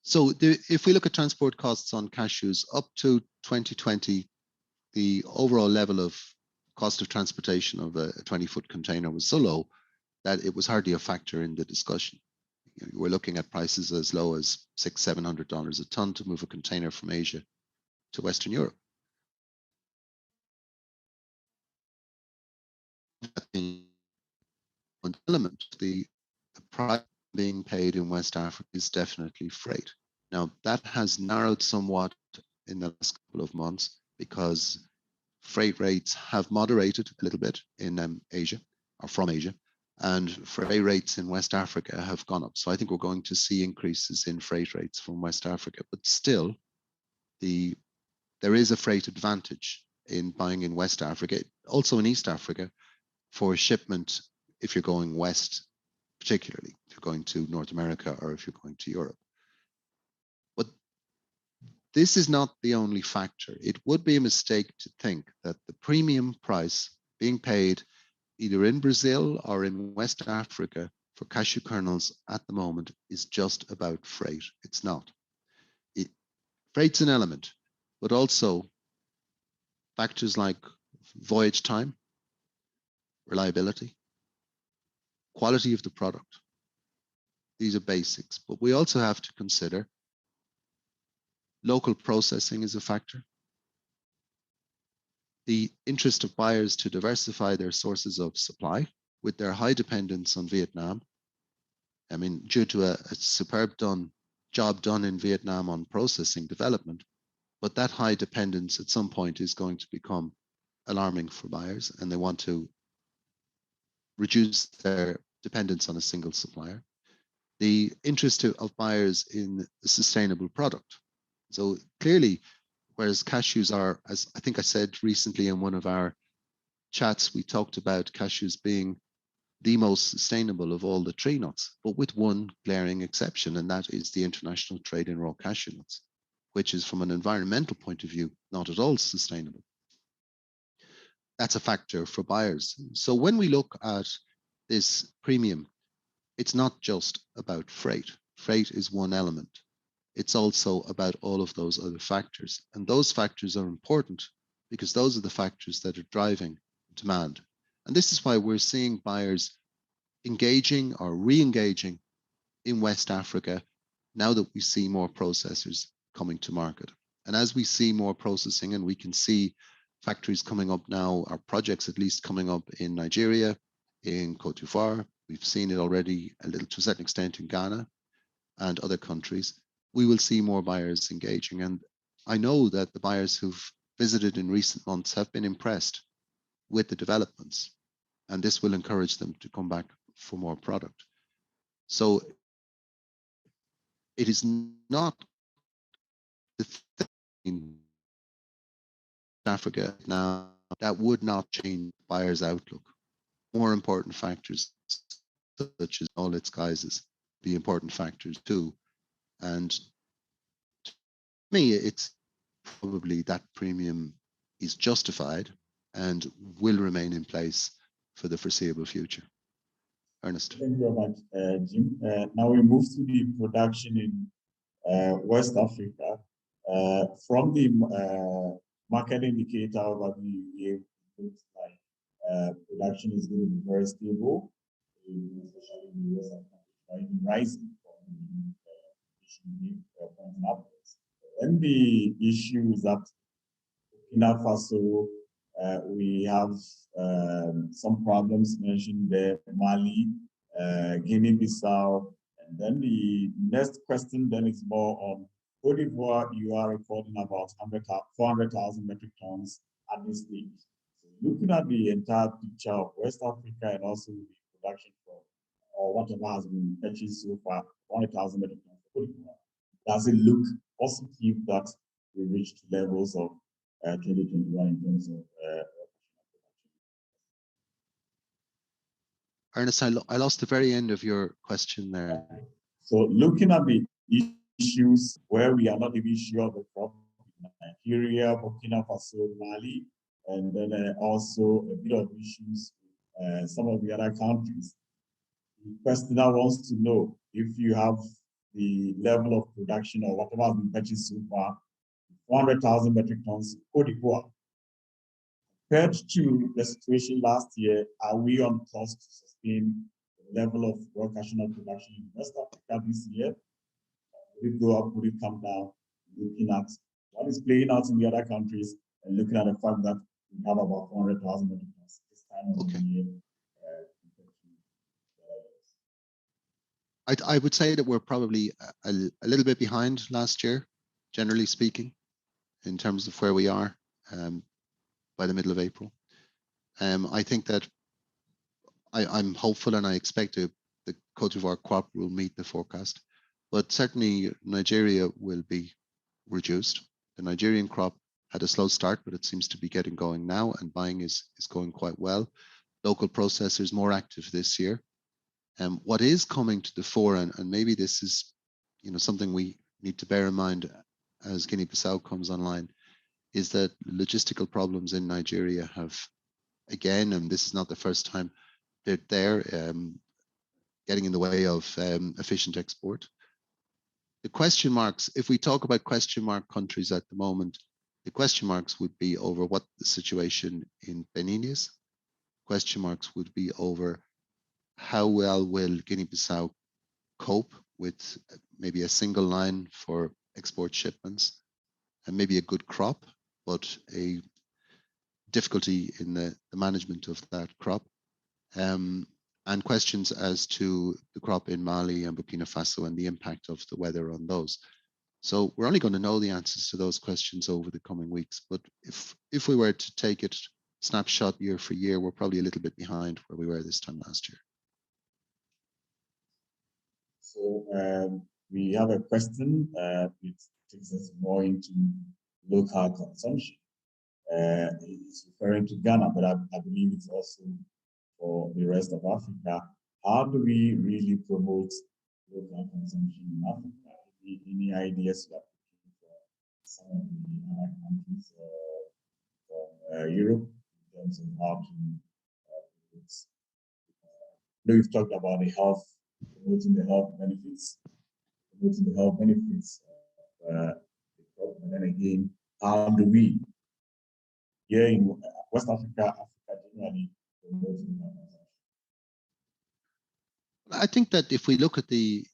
So if we look at transport costs on cashews, up to 2020, the overall level of cost of transportation of a 20-foot container was so low that it was hardly a factor in the discussion. You know, we're looking at prices as low as $600–700 a ton to move a container from Asia to Western Europe. One element, the price being paid in West Africa is definitely freight. Now, that has narrowed somewhat in the last couple of months because freight rates have moderated a little bit in Asia, or from Asia, and freight rates in West Africa have gone up. So I think we're going to see increases in freight rates from West Africa, but still, there is a freight advantage in buying in West Africa, also in East Africa, for shipment if you're going west, particularly if you're going to North America or if you're going to Europe. But this is not the only factor. It would be a mistake to think that the premium price being paid either in Brazil or in West Africa for cashew kernels at the moment is just about freight. It's not. Freight's an element, but also factors like voyage time, reliability, quality of the product. These are basics, but we also have to consider local processing is a factor. The interest of buyers to diversify their sources of supply with their high dependence on Vietnam. I mean, due to a superb job done in Vietnam on processing development, but that high dependence at some point is going to become alarming for buyers, and they want to reduce their dependence on a single supplier. The interest of buyers in a sustainable product. So clearly, whereas cashews are, as I think I said recently in one of our chats, we talked about cashews being the most sustainable of all the tree nuts, but with one glaring exception, and that is the international trade in raw cashew nuts, which is from an environmental point of view, not at all sustainable. That's a factor for buyers. So when we look at this premium, it's not just about freight. Freight is one element. It's also about all of those other factors. And those factors are important because those are the factors that are driving demand. And this is why we're seeing buyers engaging or re-engaging in West Africa now that we see more processors coming to market. And as we see more processing, and we can see factories coming up now, or projects at least coming up in Nigeria, in Cote d'Ivoire, we've seen it already a little to a certain extent in Ghana and other countries, we will see more buyers engaging. And I know that the buyers who've visited in recent months have been impressed with the developments, and this will encourage them to come back for more product. So it is not the thing in Africa now that would not change buyers' outlook. More important factors, such as all its guises, be important factors too. And to me, it's probably that premium is justified and will remain in place for the foreseeable future. Ernest. Thank you very much, Jim. Now we move to the production in West Africa. From the market indicator overview, it looks like production is going to be very stable, especially in the West Africa, rising from the pointing upwards. And the issue is that Burkina Faso, we have some problems mentioned there, Mali, Guinea-Bissau, and then the next question then is more on Cote d'Ivoire. You are recording about 400,000 metric tons at this stage. So looking at the entire picture of West Africa and also the production for, or whatever has been achieved so far, 400,000 metric tons for Cote d'Ivoire, does it look positive that we reached levels of 2021 in terms of Ernest, I lost the very end of your question there. So looking at the issues where we are not even sure of the crop, Nigeria, Burkina Faso, Mali, and then also a bit of issues with some of the other countries. The questioner wants to know if you have the level of production or whatever has been purchased so far, 400,000 metric tons, Cote d'Ivoire. Compared to the situation last year, are we on course to sustain the level of raw cashew nut production in West Africa this year? Will it go up? Will it come down? Looking at what is playing out in the other countries and looking at the fact that we have about 400,000 metric tons this time of the year. I would say that we're probably a little bit behind last year, generally speaking, in terms of where we are by the middle of April. I think that I'm hopeful and I expect the Cote d'Ivoire crop will meet the forecast, but certainly Nigeria will be reduced. The Nigerian crop had a slow start, but it seems to be getting going now, and buying is going quite well. Local processors more active this year. What is coming to the fore, and maybe this is something we need to bear in mind as Guinea-Bissau comes online, is that logistical problems in Nigeria have, again, and this is not the first time, they're there getting in the way of efficient export. The question marks, if we talk about question mark countries at the moment, the question marks would be over what the situation in Benin is. Question marks would be over how well will Guinea-Bissau cope with maybe a single line for export shipments and maybe a good crop, but a difficulty in the management of that crop. And questions as to the crop in Mali and Burkina Faso and the impact of the weather on those. So we're only going to know the answers to those questions over the coming weeks. But if we were to take it snapshot year for year, we're probably a little bit behind where we were this time last year. So we have a question which takes us more into local consumption. It's referring to Ghana, but I believe it's also for the rest of Africa. How do we really promote local consumption in Africa? Any ideas you have for some of the other countries from Europe in terms of how to we've talked about the health, promoting the health benefits, but then again, how do we here in West Africa generally promoting that? I think that if we look at the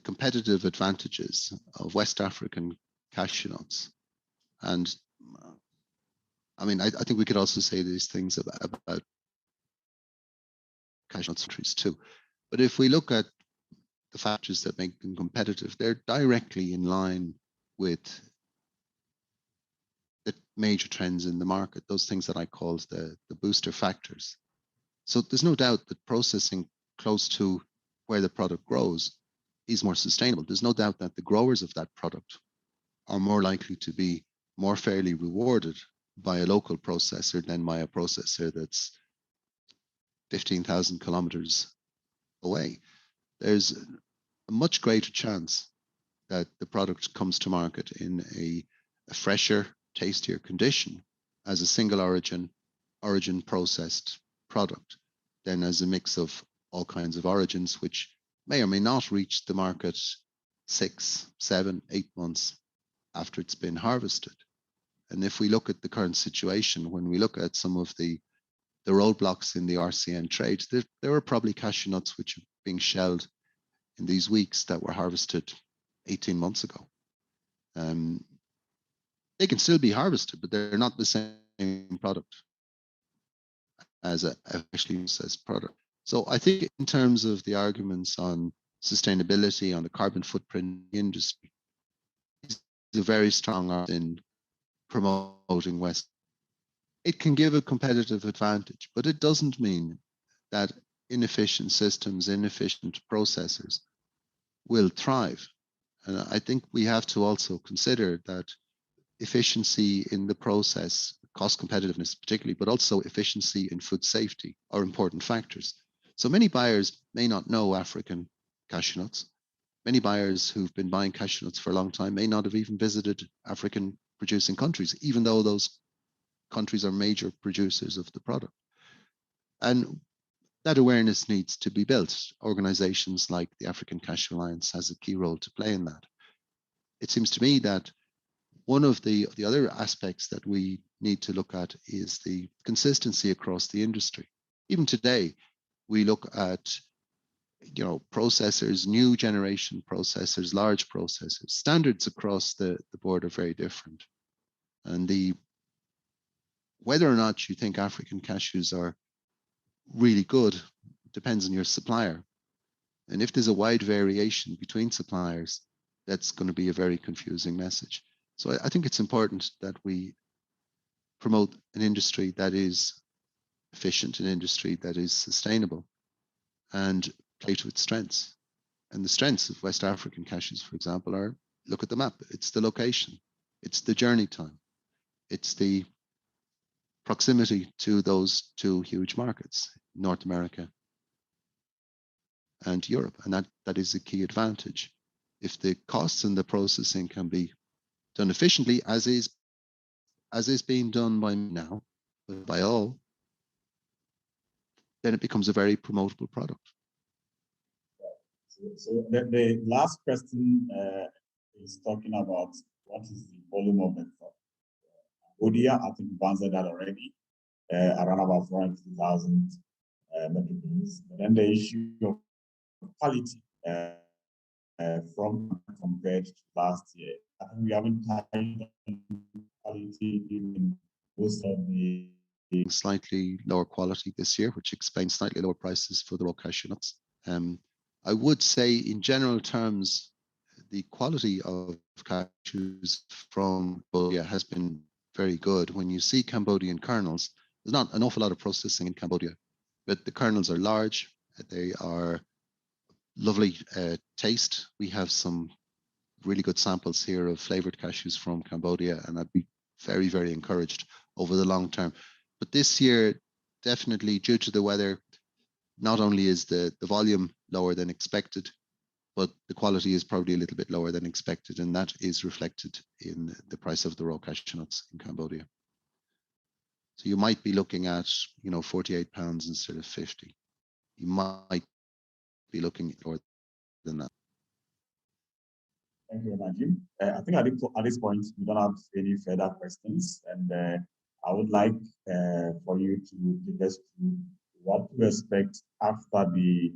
competitive advantages of West African cashew nuts, and I mean, I think we could also say these things about cashew nut countries too. But if we look at the factors that make them competitive, they're directly in line with the major trends in the market, those things that I call the booster factors. So there's no doubt that processing close to where the product grows is more sustainable. There's no doubt that the growers of that product are more likely to be more fairly rewarded by a local processor than by a processor that's 15,000 kilometers away. There's a much greater chance that the product comes to market in a fresher, tastier condition as a single origin processed product than as a mix of all kinds of origins, which may or may not reach the market 6, 7, 8 months after it's been harvested. And if we look at the current situation, when we look at some of the roadblocks in the RCN trade, there are probably cashew nuts which are being shelled in these weeks that were harvested 18 months ago. They can still be harvested, but they're not the same product as a freshly processed product. So I think in terms of the arguments on sustainability, on the carbon footprint in the industry, is a very strong argument in promoting West. It can give a competitive advantage, but it doesn't mean that inefficient systems, inefficient processors will thrive. And I think we have to also consider that efficiency in the process, cost competitiveness particularly, but also efficiency in food safety are important factors. So many buyers may not know African cashew nuts. Many buyers who've been buying cashew nuts for a long time may not have even visited African producing countries, even though those countries are major producers of the product. And that awareness needs to be built. Organizations like the African Cashew Alliance has a key role to play in that. It seems to me that one of the other aspects that we need to look at is the consistency across the industry. Even today, we look at processors, new generation processors, large processors. Standards across the board are very different. And whether or not you think African cashews are really good depends on your supplier. And if there's a wide variation between suppliers, that's going to be a very confusing message. So I think it's important that we promote an industry that is efficient, an industry that is sustainable, and play to its strengths. And the strengths of West African cashews, for example, are, look at the map. It's the location, it's the journey time, it's the proximity to those two huge markets, North America and Europe. And that is a key advantage. If the costs and the processing can be done efficiently, as is being done by now, by all, then it becomes a very promotable product. So the last question is talking about what is the volume of the crop. Cambodia, I think we've answered that already, around about 450,000 metric tons. But then the issue of quality from compared to last year, I think we haven't touched quality in most of the slightly lower quality this year, which explains slightly lower prices for the raw cashew nuts. I would say in general terms, the quality of cashews from Cambodia has been very good. When you see Cambodian kernels, there's not an awful lot of processing in Cambodia, but the kernels are large. They are lovely taste. We have some really good samples here of flavored cashews from Cambodia, and I'd be very, very encouraged over the long term. But this year, definitely due to the weather, not only is the volume lower than expected, but the quality is probably a little bit lower than expected, and that is reflected in the price of the raw cashew nuts in Cambodia. So you might be looking at, 48 pounds instead of 50. You might be looking lower than that. Thank you, Najim. I think at this point, we don't have any further questions, and I would like for you to take us through what to expect after the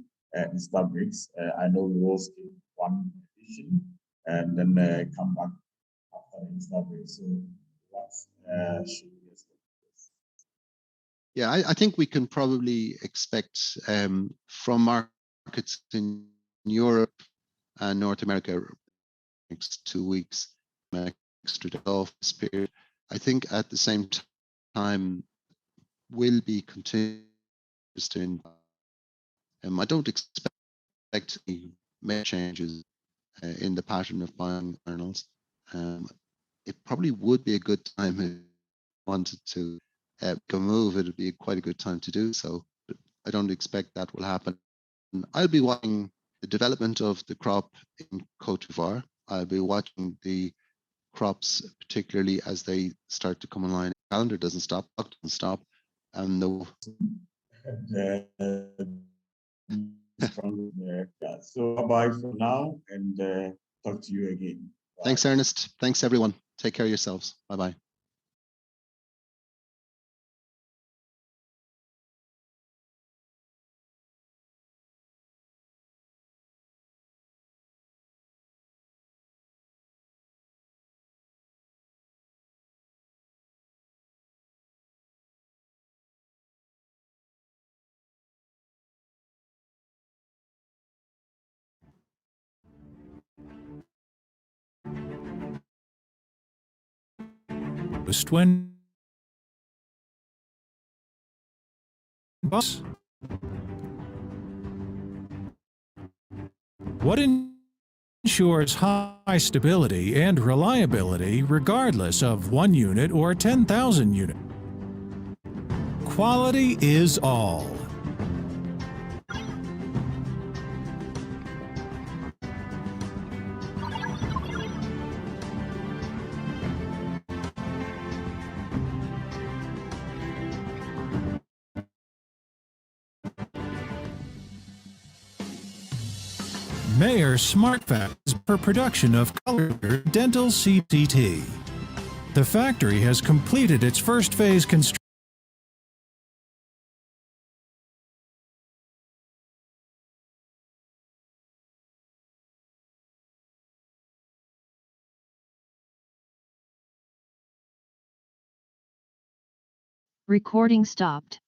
Easter breaks. I know we will skip one edition and then come back after the Easter break. So what should we expect? Yeah, I think we can probably expect from markets in Europe and North America next 2 weeks, extra off this period. I think at the same time will be continuing. I don't expect any major changes in the pattern of buying kernels. It probably would be a good time if you wanted to go move. It would be quite a good time to do so. But I don't expect that will happen. I'll be watching the development of the crop in Cote d'Ivoire. I'll be watching the crops, particularly as they start to come online. The calendar doesn't stop, and so bye for now, and talk to you again. Bye. Thanks, Ernest. Thanks, everyone. Take care of yourselves. Bye-bye. When what ensures high stability and reliability regardless of 1 unit or 10,000 units. Quality is all. Mayer SmartFact is for production of color dental CCT. The factory has completed its first phase construction. Recording stopped.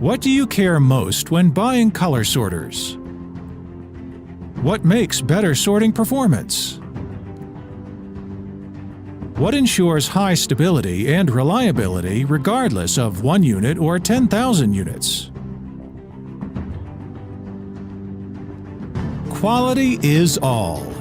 What do you care most when buying color sorters? What makes better sorting performance? What ensures high stability and reliability regardless of 1 unit or 10,000 units? Quality is all.